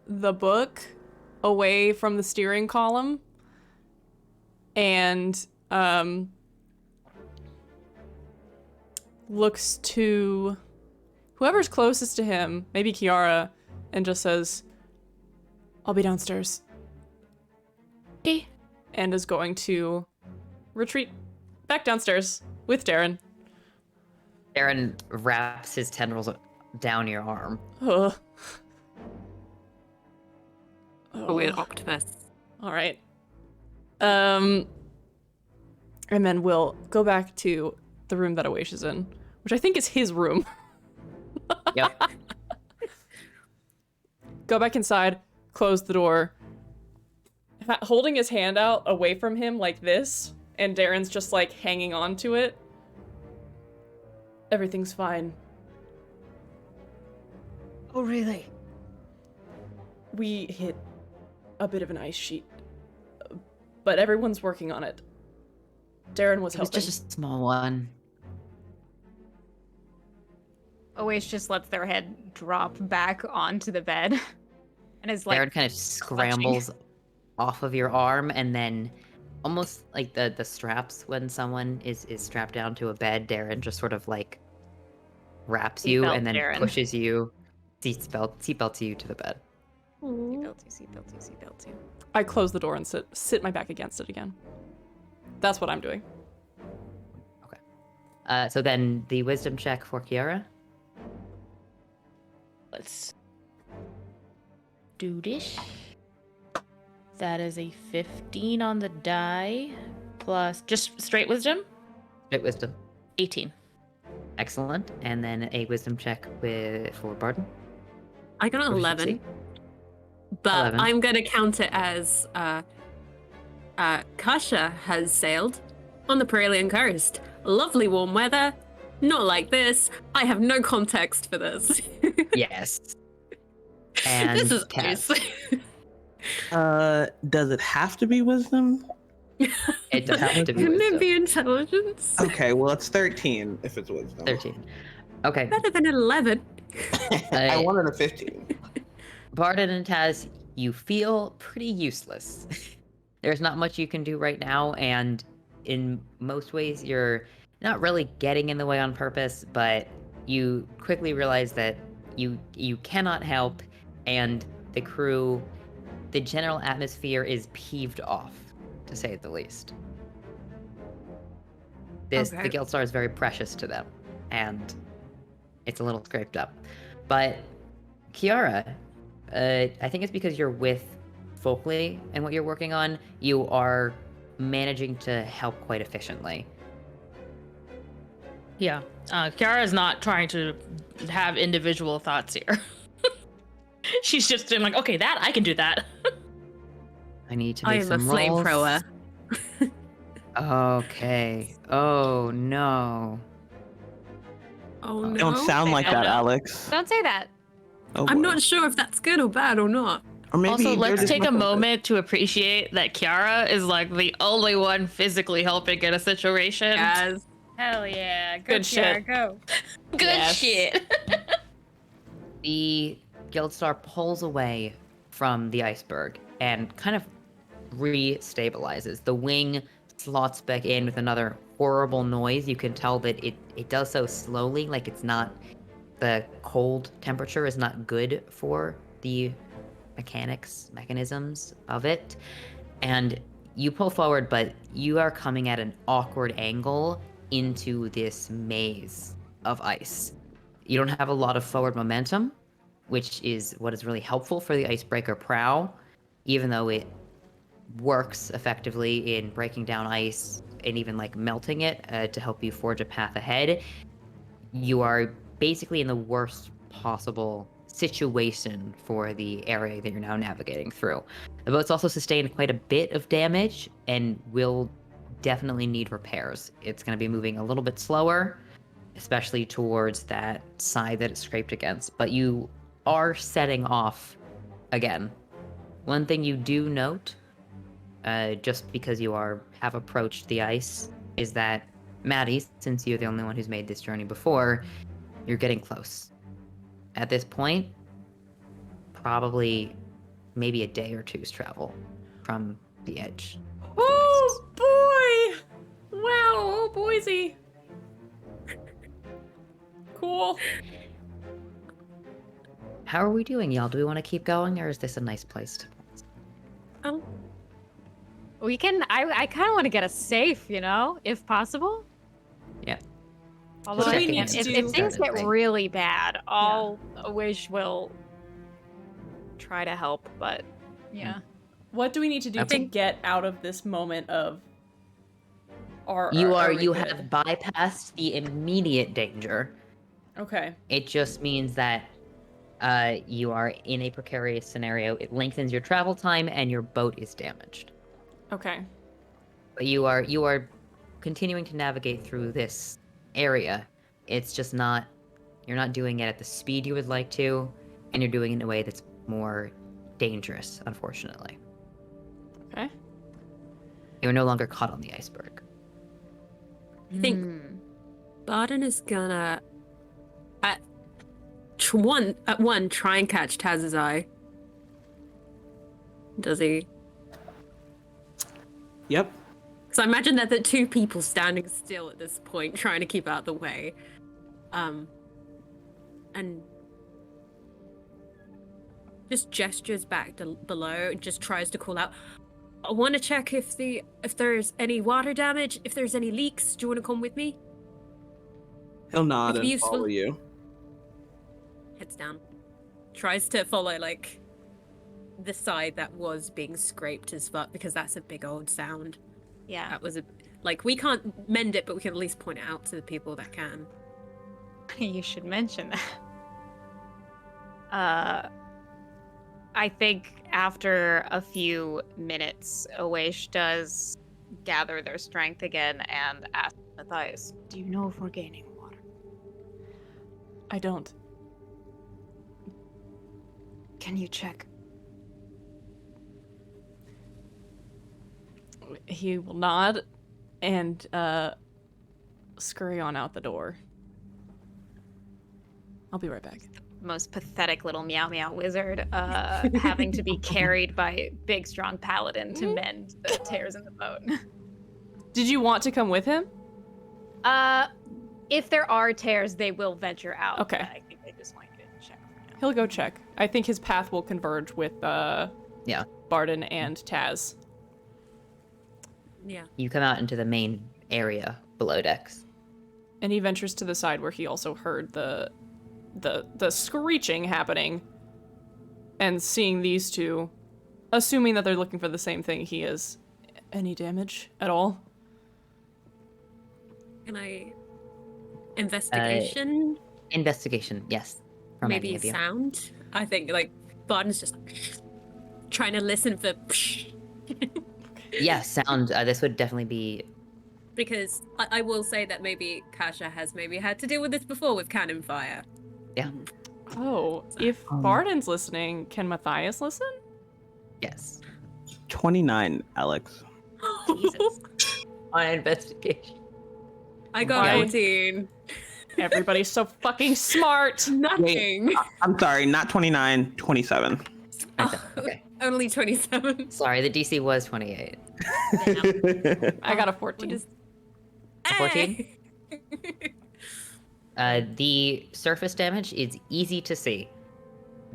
the book away from the steering column and looks to whoever's closest to him, maybe Kiara, and just says, I'll be downstairs. Okay. And is going to retreat back downstairs with Darren. Darren wraps his tendrils down your arm. Ugh. A weird octopus. All right. And then we'll go back to the room that Awaish is in, which I think is his room. Yep. Go back inside, close the door, holding his hand out away from him like this, and Darren's just like hanging on to it. Everything's fine. Oh, really? We hit a bit of an ice sheet, but everyone's working on it. Darren was It was helping. just a small one. Awaish just lets their head drop back onto the bed. And is like Darren kind of scrambles off of your arm, and then almost like the straps when someone is strapped down to a bed, Darren just sort of like wraps you Seatbelt and then Darren. pushes you, seatbelts you to the bed. Seatbelt you. I close the door and sit my back against it again. That's what I'm doing. So then the wisdom check for Kiara. Let's do this. That is a 15 on the die, plus just straight wisdom, Straight wisdom. 18. Excellent. And then a wisdom check for Barton. I got an 11, Proficiency. but 11. I'm going to count it as Kasha has sailed on the Paralian coast. Lovely warm weather. Not like this. I have no context for this. Yes. And This is Kat. nice. Does it have to be wisdom? It does have to be Couldn't it wisdom. be intelligence? Okay, well it's 13 if it's wisdom. 13. Okay. Better than an 11. I wanted a 15. Barton and Taz, you feel pretty useless. There's not much you can do right now, and in most ways you're not really getting in the way on purpose, but you quickly realize that you cannot help, and the crew, the general atmosphere is peeved off, to say the least. The Okay. Guildstar is very precious to them, and it's a little scraped up. But Kiara, I think it's because you're with Folkley and what you're working on, you are managing to help quite efficiently. Yeah. Kiara is not trying to have individual thoughts here. She's just doing like, okay, that I can do that. I need to I make am a some rolls. flamethrower. Okay. Oh no. Oh no. Don't sound like I that, don't know. Alex. Don't say that. Oh, I'm boy. not sure if that's good or bad or not. Or maybe Also, they're let's just take a much of it. moment to appreciate that Kiara is like the only one physically helping in a situation. Yes. Hell yeah. Good Kiara, shit. Go. Good Yes. shit. The Guildstar pulls away from the iceberg and kind of re-stabilizes. The wing slots back in with another horrible noise. You can tell that it does so slowly, like it's not, the cold temperature is not good for the mechanisms of it. And you pull forward, but you are coming at an awkward angle into this maze of ice. You don't have a lot of forward momentum, which is what is really helpful for the icebreaker prow, even though it works effectively in breaking down ice and even like melting it to help you forge a path ahead. You are basically in the worst possible situation for the area that you're now navigating through. The boat's also sustained quite a bit of damage and will definitely need repairs. It's going to be moving a little bit slower, especially towards that side that it's scraped against, but you are setting off again. One thing you do note, just because you have approached the ice, is that Maddie, since you're the only one who's made this journey before, you're getting close. At this point, probably maybe a day or two's travel from the edge. Oh boy! Wow, oh boysy. Cool. How are we doing, y'all? Do we want to keep going, or is this a nice place to pause? Oh, We can. I kind of want to get us safe, if possible. Yeah. Although What do we Checking need in. to if do? things get Right. really bad, I'll wish we'll try to help. But Yeah. What do we need to do Okay. to get out of this moment of? You we good? have bypassed the immediate danger. Okay. It just means that you are in a precarious scenario. It lengthens your travel time, and your boat is damaged. Okay. But you are continuing to navigate through this area. It's just not. You're not doing it at the speed you would like to, and you're doing it in a way that's more dangerous, unfortunately. Okay. You're no longer caught on the iceberg. I think Barden is gonna at one try and catch Taz's eye. Does he? Yep. So I imagine that the two people standing still at this point, trying to keep out the way, and just gestures back below and just tries to call out. I want to check if there's any water damage, if there's any leaks. Do you want to come with me? He'll nod It'd be and follow useful. you. Heads down. Tries to follow like the side that was being scraped as fuck, because that's a big old sound. Yeah. That was we can't mend it, but we can at least point it out to the people that can. You should mention that. I think after a few minutes, Awaish does gather their strength again and ask Matthias, "Do you know if we're gaining water?" I don't. Can you check? He will nod and scurry on out the door. I'll be right back. Most pathetic little meow meow wizard having to be carried by big strong paladin to mend the tears in the boat. Did you want to come with him? If there are tears, they will venture out. Okay. I think they just want you to check for now. He'll go check. I think his path will converge with Barden and Taz. Yeah. You come out into the main area below decks. And he ventures to the side where he also heard the screeching happening, and seeing these two, assuming that they're looking for the same thing he is. Any damage at all? Can I investigation? Investigation, yes. From any Maybe of you. sound? I think Barden's just trying to listen for Yeah, sound. This would definitely be. because I will say that maybe Kasha has maybe had to deal with this before with cannon fire. Yeah. Oh, if Barden's listening, can Matthias listen? Yes. 29, Alex. Jesus. On investigation. I got Why? 14. Everybody's so fucking smart. Nothing. I'm sorry, not 29, 27. Okay. Only 27. Sorry, the DC was 28. I got a 14. What is... A 14? Hey! The surface damage is easy to see.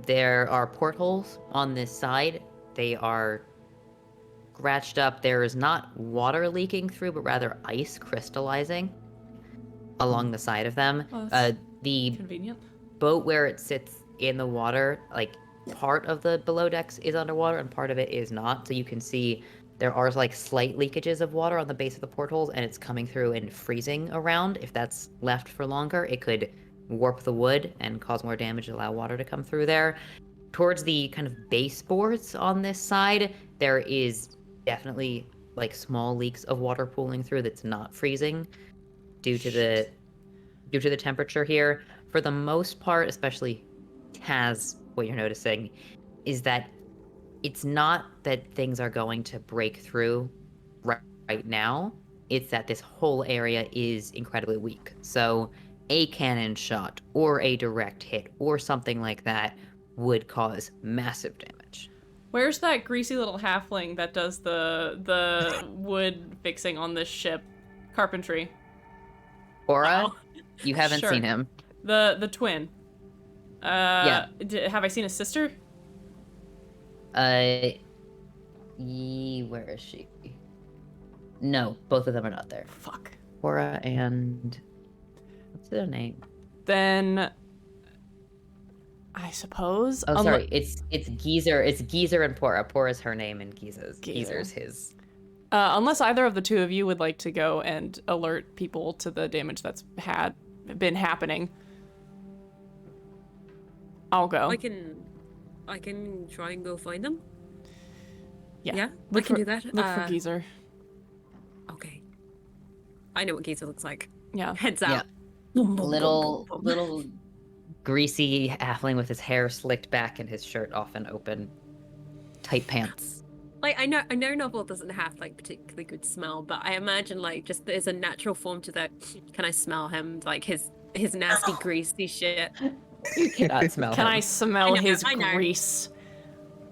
There are portholes on this side. They are scratched up. There is not water leaking through, but rather ice crystallizing along the side of them. Oh, that's The convenient. boat where it sits in the water, like part of the below decks is underwater and part of it is not. So you can see there are like slight leakages of water on the base of the portholes, and it's coming through and freezing around. If that's left for longer, it could warp the wood and cause more damage to allow water to come through there. Towards the kind of baseboards on this side, there is definitely like small leaks of water pooling through that's not freezing due to the temperature here. For the most part, especially Taz, what you're noticing is that it's not that things are going to break through right now. It's that this whole area is incredibly weak. So a cannon shot or a direct hit or something like that would cause massive damage. Where's that greasy little halfling that does the wood fixing on this ship? Carpentry. Aura, you haven't Sure. seen him. The twin. Yeah. Have I seen his sister? Where is she? No, both of them are not there. Fuck. Aura and what's their name? Then I suppose. Oh, sorry. It's Geezer. It's Geezer and Pora. Pora's her name, and Geezer's his. Unless either of the two of you would like to go and alert people to the damage that's been happening, I'll go. I can try and go find them. Yeah, I can do that. Look for Geezer. Okay. I know what Geezer looks like. Yeah. Heads out. Yeah. Boom, boom, Little boom, boom, boom. little greasy halfling with his hair slicked back and his shirt often open, tight pants. Like I know Novel doesn't have like particularly good smell, but I imagine like just there's a natural form to that. Can I smell him? Like his nasty greasy shit. You cannot smell Can him. I smell his I know. grease?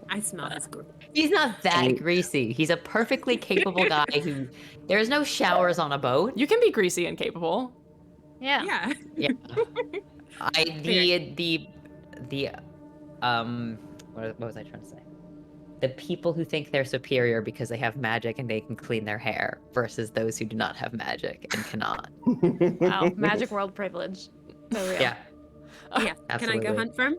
I smell his grease. He's not that greasy. He's a perfectly capable guy who. There's no showers on a boat. You can be greasy and capable. Yeah. Yeah. Yeah. What was I trying to say? The people who think they're superior because they have magic and they can clean their hair versus those who do not have magic and cannot. Wow. Magic world privilege. So real. Yeah. Yeah. Can I go Absolutely. hunt for him?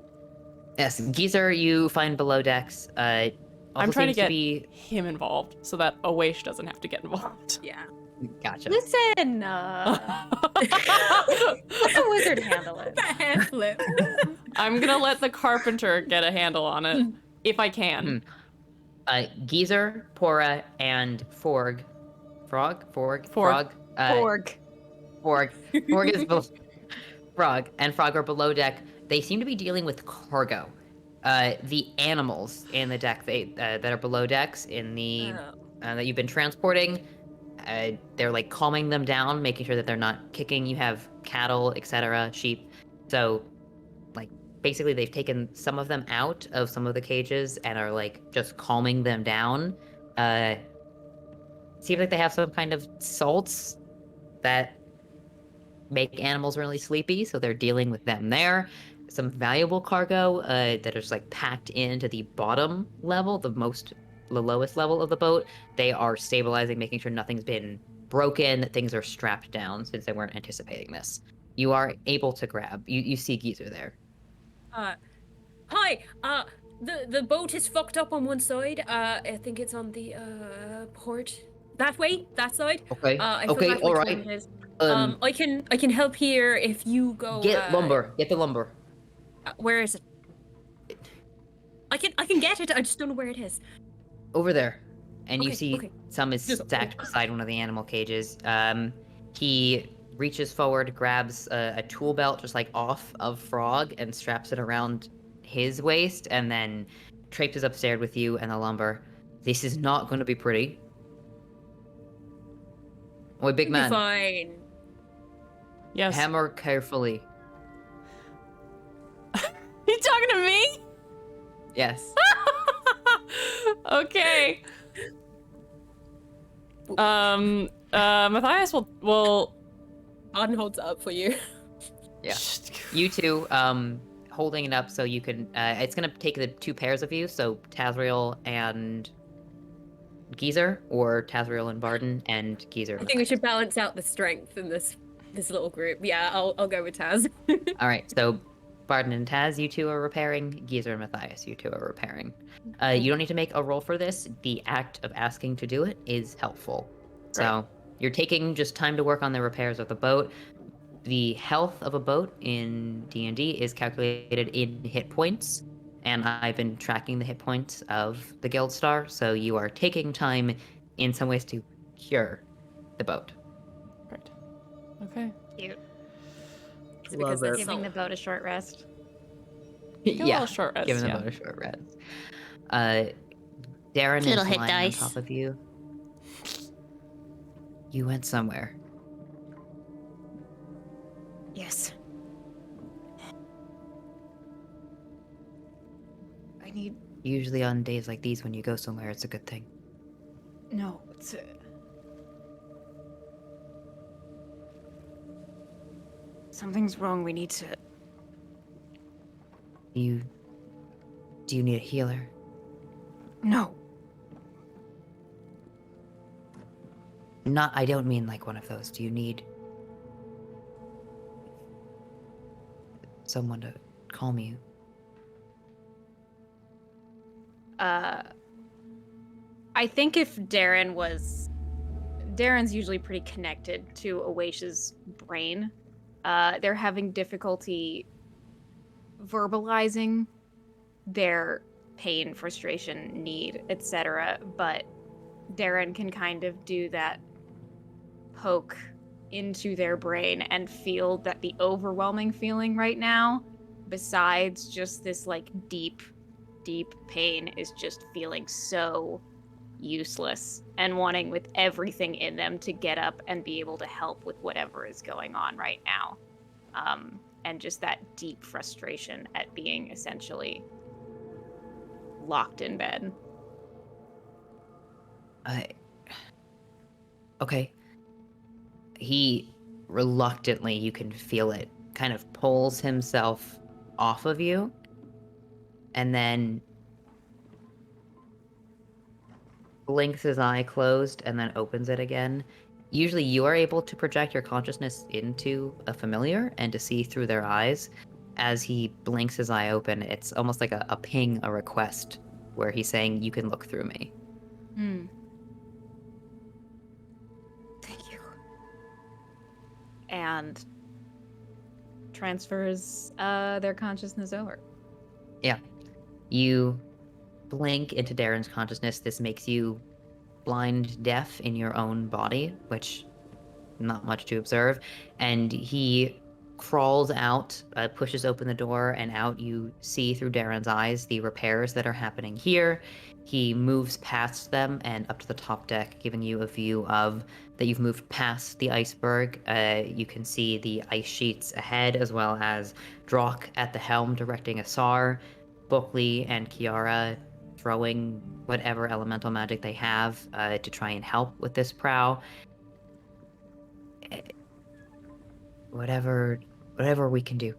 Yes, Geezer, you find below decks. Also I'm trying to seems get be... him involved so that Awaish doesn't have to get involved. Yeah. Gotcha. Listen, let the wizard handle it. The hair flip. I'm gonna let the carpenter get a handle on it, if I can. Geezer, Pora, and Forg. Frog? Forg? Frog? Org. Forg. Forg is Frog, and Frog are below deck. They seem to be dealing with cargo. The animals in the deck that are below decks in the that you've been transporting, they're like calming them down, making sure that they're not kicking. You have cattle, etc., sheep. So, like, basically they've taken some of them out of some of the cages and are like just calming them down. Seems like they have some kind of salts that make animals really sleepy, so they're dealing with them there. Some valuable cargo that is like packed into the bottom level, the lowest level of the boat. They are stabilizing, making sure nothing's been broken, that things are strapped down since they weren't anticipating this. You are able to grab. You see Geezer there. Hi. The boat is fucked up on one side. I think it's on the port. That way. That side. Okay. I Okay. forgot All which right. one it is. I can help here if you go. Get lumber. Get the lumber. Where is it? I can get it. I just don't know where it is. Over there. And you Okay, see okay. some is Just- stacked beside one of the animal cages. He reaches forward, grabs a tool belt just like off of Frog and straps it around his waist, and then traipses upstairs with you and the lumber. This is not going to be pretty. Oi, big It'll be man. fine. Yes. Hammer carefully. You talking to me? Yes. Okay. Matthias will Auden holds it up for you. Yeah. You two, holding it up so you can. It's gonna take the two pairs of you, so Tazriel and Geezer, or Tazriel and Barden, and Geezer. I think we should balance out the strength in this little group. Yeah, I'll go with Taz. All right, so Barden and Taz, you two are repairing. Geezer and Matthias, you two are repairing. You don't need to make a roll for this. The act of asking to do it is helpful. So you're taking just time to work on the repairs of the boat. The health of a boat in D&D is calculated in hit points, and I've been tracking the hit points of the Guild Star, so you are taking time in some ways to cure the boat. Right. Okay. Cute. It's because Love it. that's Giving the boat a short rest. Give a little short rest, giving yeah. the boat a short rest. Darren Little is hit lying dice. on top of you. You went somewhere. Yes. I need. Usually on days like these, when you go somewhere, it's a good thing. No, it's. Something's wrong. We need to. Do you need a healer? No. I don't mean like one of those. Do you need someone to calm you? I think if Darren's usually pretty connected to Awash's brain. They're having difficulty verbalizing their pain, frustration, need, etc. But Darren can kind of do that poke into their brain and feel that the overwhelming feeling right now, besides just this like deep pain, is just feeling so useless and wanting with everything in them to get up and be able to help with whatever is going on right now. And just that deep frustration at being essentially locked in bed. Okay. He reluctantly, you can feel it, kind of pulls himself off of you, and then blinks his eye closed and then opens it again. Usually you are able to project your consciousness into a familiar and to see through their eyes. As he blinks his eye open, it's almost like a ping, a request, where he's saying, you can look through me. Thank you. And transfers their consciousness over. Yeah. You blink into Darren's consciousness. This makes you blind deaf in your own body, which not much to observe. And he crawls out, pushes open the door, and out you see through Darren's eyes the repairs that are happening here. He moves past them and up to the top deck, giving you a view of that you've moved past the iceberg. You can see the ice sheets ahead, as well as Drock at the helm directing Asar, Buckley and Kiara throwing whatever elemental magic they have to try and help with this prow. Whatever we can do.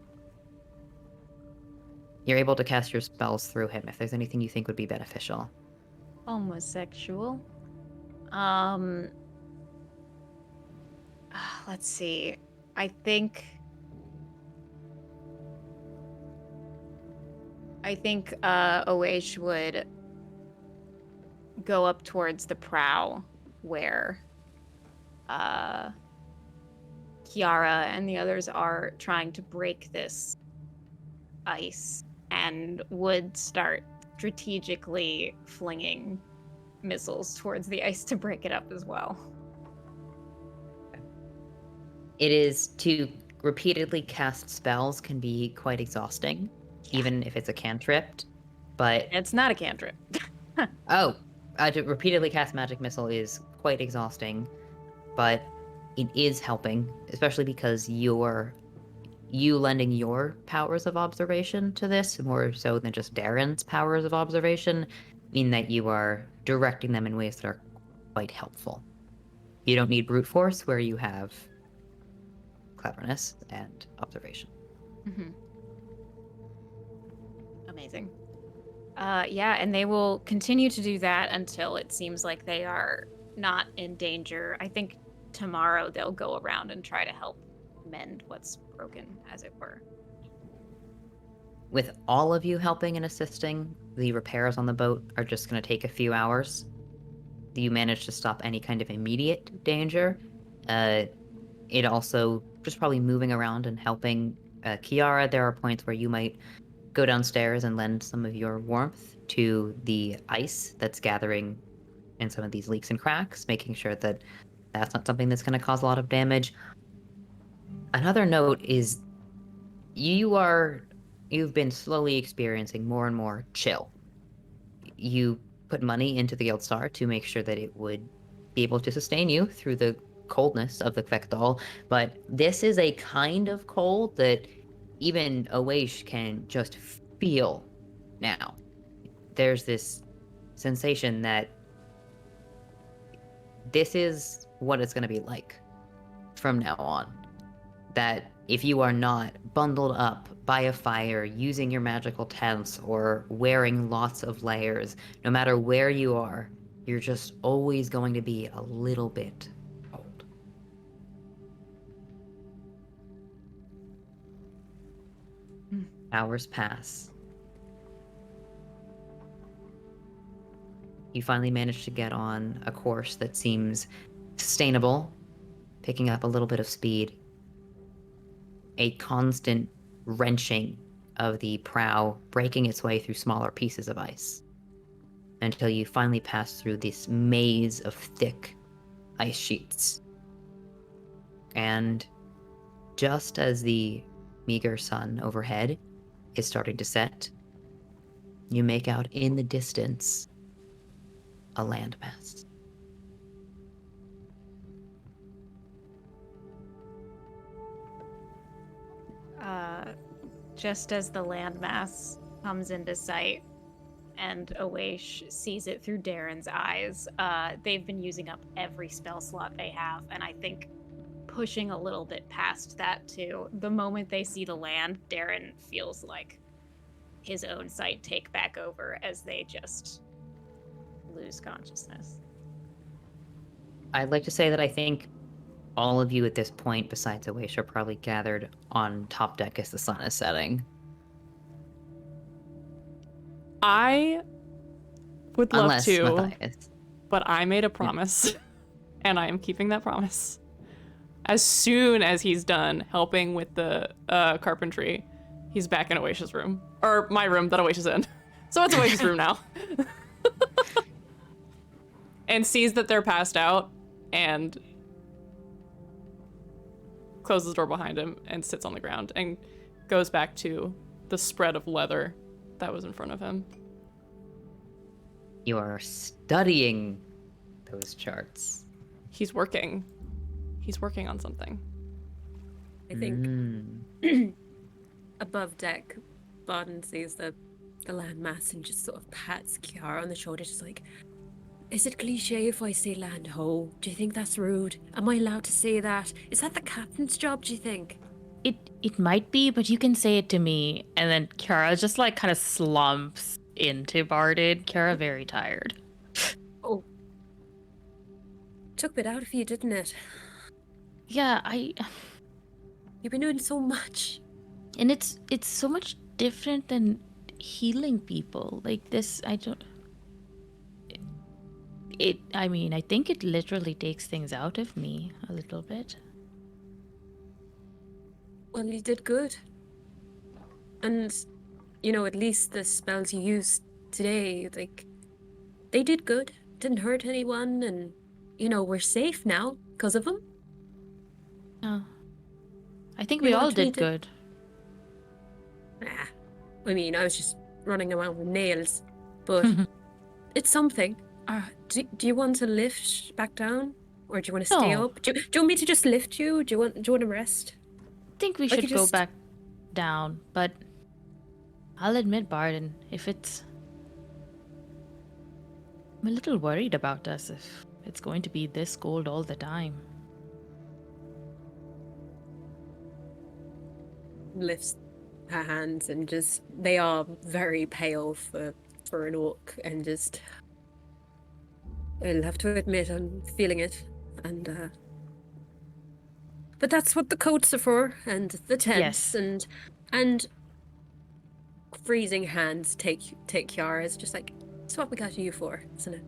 You're able to cast your spells through him if there's anything you think would be beneficial. Homosexual. Let's see. I think Oash would go up towards the prow where Kiara and the others are trying to break this ice, and would start strategically flinging missiles towards the ice to break it up as well. It is to repeatedly cast spells can be quite exhausting, even if it's a cantrip, but... It's not a cantrip. To repeatedly cast magic missile is quite exhausting, but it is helping, especially because you lending your powers of observation to this, more so than just Darren's powers of observation, mean that you are directing them in ways that are quite helpful. You don't need brute force where you have cleverness and observation. Mm-hmm. Amazing. Yeah, and they will continue to do that until it seems like they are not in danger. I think tomorrow they'll go around and try to help mend what's broken, as it were. With all of you helping and assisting, the repairs on the boat are just going to take a few hours. You manage to stop any kind of immediate danger. It also, just probably moving around and helping Kiara, there are points where you might go downstairs and lend some of your warmth to the ice that's gathering in some of these leaks and cracks, making sure that that's not something that's going to cause a lot of damage. Another note is you've been slowly experiencing more and more chill. You put money into the Guild Star to make sure that it would be able to sustain you through the coldness of the Kvekdal, but this is a kind of cold that even Oash can just feel now. There's this sensation that this is what it's going to be like from now on. That if you are not bundled up by a fire, using your magical tents, or wearing lots of layers, no matter where you are, you're just always going to be a little bit cold. Hours pass. You finally manage to get on a course that seems sustainable, picking up a little bit of speed. A constant wrenching of the prow, breaking its way through smaller pieces of ice, until you finally pass through this maze of thick ice sheets. And just as the meager sun overhead is starting to set, you make out in the distance a landmass. Just as the landmass comes into sight and Awaish sees it through Darren's eyes, they've been using up every spell slot they have, and I think pushing a little bit past that too. The moment they see the land, Darren feels like his own sight take back over as they just lose consciousness. I'd like to say that I think all of you at this point, besides Awaish, are probably gathered on top deck as the sun is setting. I would love Unless to, Matthias. but I made a promise, and I am keeping that promise. As soon as he's done helping with the carpentry, he's back in Awaish's room. Or my room that Awaish is in. So it's Awaish's room now. And sees that they're passed out, and closes the door behind him and sits on the ground and goes back to the spread of leather that was in front of him. You are studying those charts. He's working. He's working on something. I think above deck, Barden sees the landmass and just sort of pats Kiara on the shoulder, just like, is it cliche if I say land ho? Do you think that's rude? Am I allowed to say that? Is that the captain's job, do you think? It might be, but you can say it to me. And then Kiara just like kind of slumps into Barded. Kiara very tired. Oh. Took a bit out of you, didn't it? Yeah, You've been doing so much. and it's so much different than healing people. Like this, I mean, I think it literally takes things out of me a little bit. Well, you did good. And, you know, at least the spells you used today, like, they did good. Didn't hurt anyone, and, you know, we're safe now because of them. Oh. I think You we all want me did to- good. Nah. I mean, I was just running around with nails. But it's something. Do you want to lift back down? Or do you want to stay No. up? Do you want me to just lift you? Do you want to rest? I think we I should could go just- back down, but I'll admit, Barden, if it's... I'm a little worried about us if it's going to be this cold all the time. Lifts her hands and just, they are very pale for an orc, and just, I'll have to admit I'm feeling it, and but that's what the coats are for, and the tents, Yes. and freezing hands take Kiara's, just like, it's what we got you for, isn't it?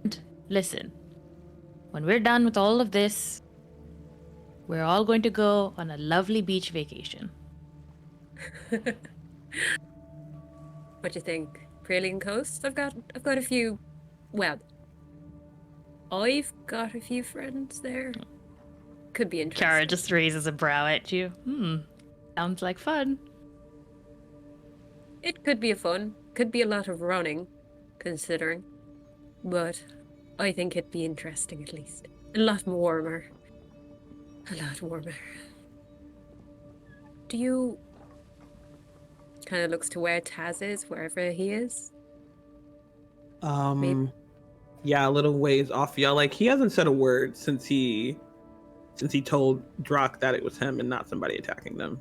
And listen, when we're done with all of this, we're all going to go on a lovely beach vacation. What do you think? Praeline Coast? I've got a few, well, I've got a few friends there. Could be interesting. Kiara just raises a brow at you. Sounds like fun. It could be fun. Could be a lot of running, considering. But I think it'd be interesting at least. A lot warmer. A lot warmer. Do you... Kind of looks to where Taz is, wherever he is. Maybe. Yeah, a little ways off. Yeah, like he hasn't said a word since he told Drock that it was him and not somebody attacking them.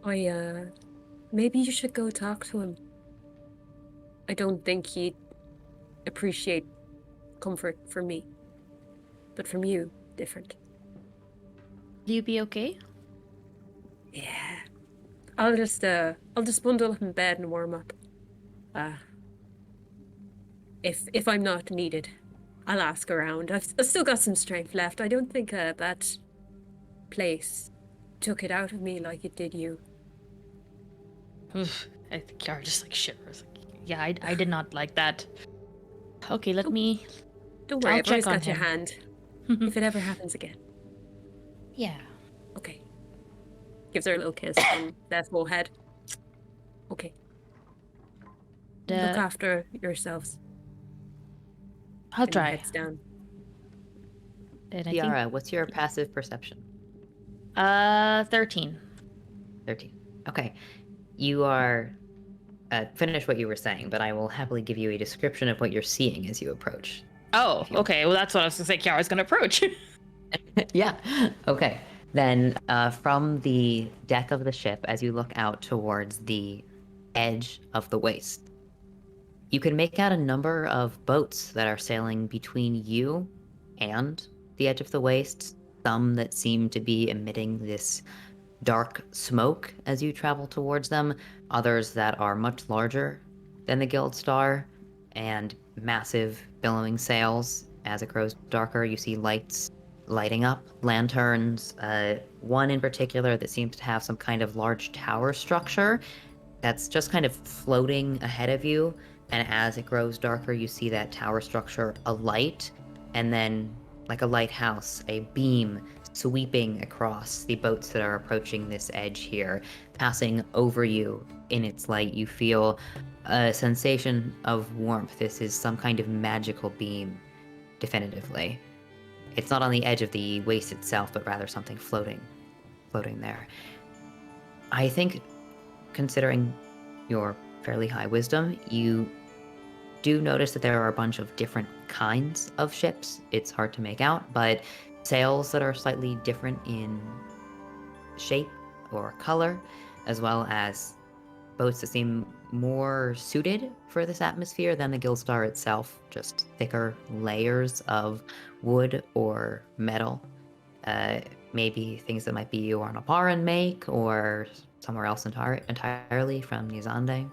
Maybe you should go talk to him. I don't think he'd appreciate comfort from me. But from you, different. Will you be okay? Yeah. I'll just bundle up in bed and warm up. If I'm not needed, I'll ask around. I've still got some strength left. I don't think that place took it out of me like it did you. Oof. I think Kiara just like shivers. Like, yeah, I did not like that. Okay, let me. Don't worry, I'll I've always check on got your him. hand. If it ever happens again. Yeah. Okay. Gives her a little kiss on their forehead. Okay. Look after yourselves. I'll And try. heads down. And I think, Kiara, what's your passive perception? 13. 13. Okay. You are. Finish what you were saying, but I will happily give you a description of what you're seeing as you approach. Oh, okay. Well, that's what I was gonna say. Kiara's gonna approach. Yeah. Okay. Then from the deck of the ship, as you look out towards the edge of the waste, you can make out a number of boats that are sailing between you and the edge of the waste. Some that seem to be emitting this dark smoke as you travel towards them. Others that are much larger than the Guild Star and massive billowing sails. As it grows darker, you see lights lighting up, lanterns, one in particular that seems to have some kind of large tower structure that's just kind of floating ahead of you. And as it grows darker, you see that tower structure alight, and then, like a lighthouse, a beam sweeping across the boats that are approaching this edge here, passing over you in its light. You feel a sensation of warmth. This is some kind of magical beam, definitively. It's not on the edge of the waste itself, but rather something floating there. I think, considering your fairly high wisdom, you do notice that there are a bunch of different kinds of ships. It's hard to make out, but sails that are slightly different in shape or color, as well as boats that seem more suited for this atmosphere than the Guild Star itself, just thicker layers of wood or metal. Maybe things that might be Ornaparan make, or somewhere else entirely from Nizande.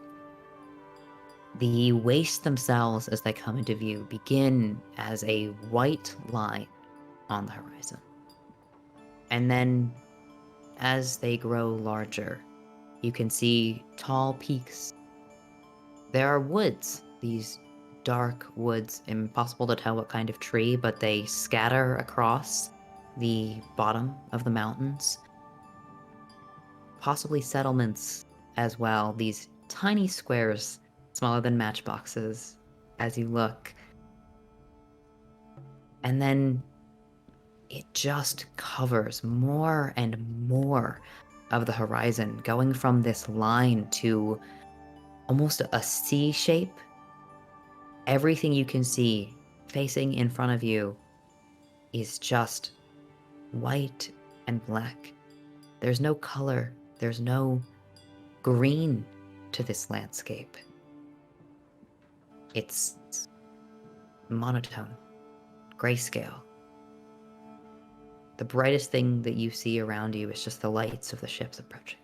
The wastes themselves, as they come into view, begin as a white line on the horizon. And then, as they grow larger, you can see tall peaks. There are woods, these dark woods, impossible to tell what kind of tree, but they scatter across the bottom of the mountains. Possibly settlements as well, these tiny squares, smaller than matchboxes, as you look. And then it just covers more and more of the horizon, going from this line to almost a C shape. Everything you can see facing in front of you is just white and black. There's no color, there's no green to this landscape. It's monotone, grayscale. The brightest thing that you see around you is just the lights of the ships approaching.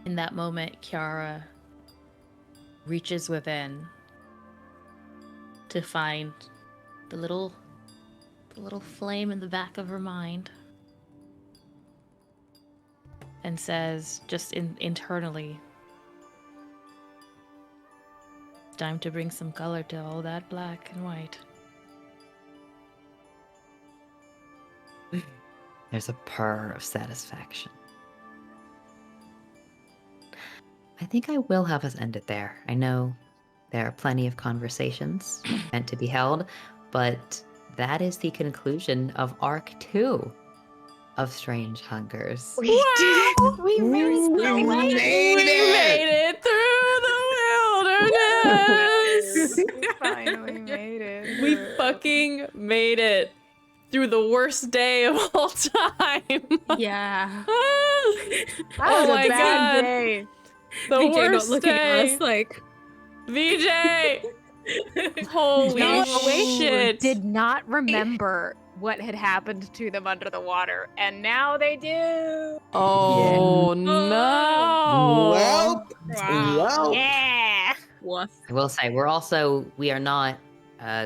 In that moment, Kiara reaches within to find the little flame in the back of her mind, and says, just internally, "It's time to bring some color to all that black and white." There's a purr of satisfaction. I think I will have us end it there. I know there are plenty of conversations meant to be held, but that is the conclusion of Arc 2 of Strange Hungers. We did it! We made it through the wilderness! We finally made it. We fucking made it through the worst day of all time. Yeah. Oh my god. Day. The VJ not worst looking day. at us like VJ! Holy No, wait, shit. did not remember what had happened to them under the water, and now they do. Oh no! Well, Wow. Yeah. What? I will say we are not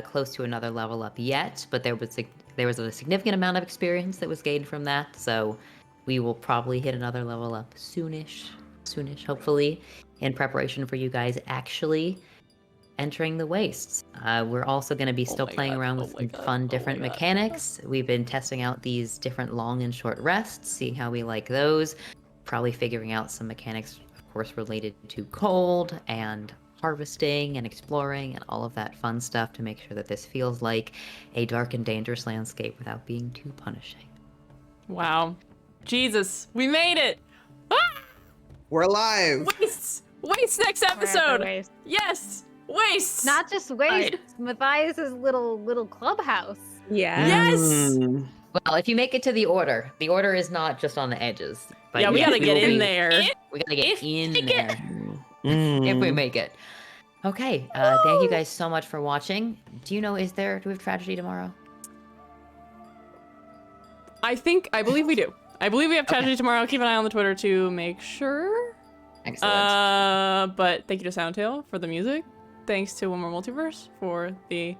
close to another level up yet, but there was a significant amount of experience that was gained from that, so we will probably hit another level up soonish, hopefully, in preparation for you guys actually entering the wastes. We're also going to be still playing around with some fun different mechanics. We've been testing out these different long and short rests, seeing how we like those, probably figuring out some mechanics, of course, related to cold and harvesting and exploring and all of that fun stuff to make sure that this feels like a dark and dangerous landscape without being too punishing. Wow. Jesus, we made it! Ah! we're alive. Wastes! Wastes next We're at the episode! waste. Yes! Wastes! Not just waste. Matthias's little clubhouse. Yeah. Yes! Mm. Well, if you make it to the order is not just on the edges. But Yeah, we yes, gotta get will in be- there. We gotta get in make there. Mm. If we make it. Okay, thank you guys so much for watching. Do we have tragedy tomorrow? I believe we do. I believe we have Okay. tragedy tomorrow. Keep an eye on the Twitter to make sure. Excellent. But thank you to Soundtail for the music. Thanks to One More Multiverse for the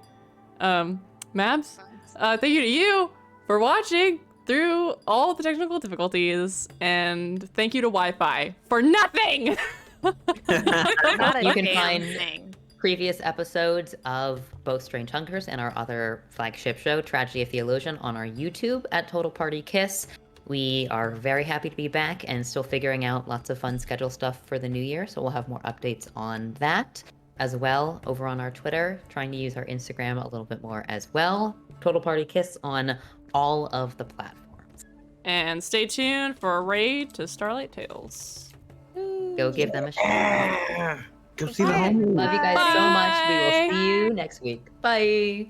maps. Thank you to you for watching through all the technical difficulties, and thank you to Wi-Fi for nothing. Not a You can damn find thing. previous episodes of both Strange Hunters and our other flagship show, Tragedy of Theologian, on our YouTube at Total Party Kiss. We are very happy to be back and still figuring out lots of fun schedule stuff for the new year, so we'll have more updates on that as well over on our Twitter, trying to use our Instagram a little bit more as well. Total Party Kiss on all of the platforms. And stay tuned for a raid to Starlight Tales. Go give them a shot. Yeah. Go see the Okay. home. Love you guys so much. We Bye. will see you next week. Bye.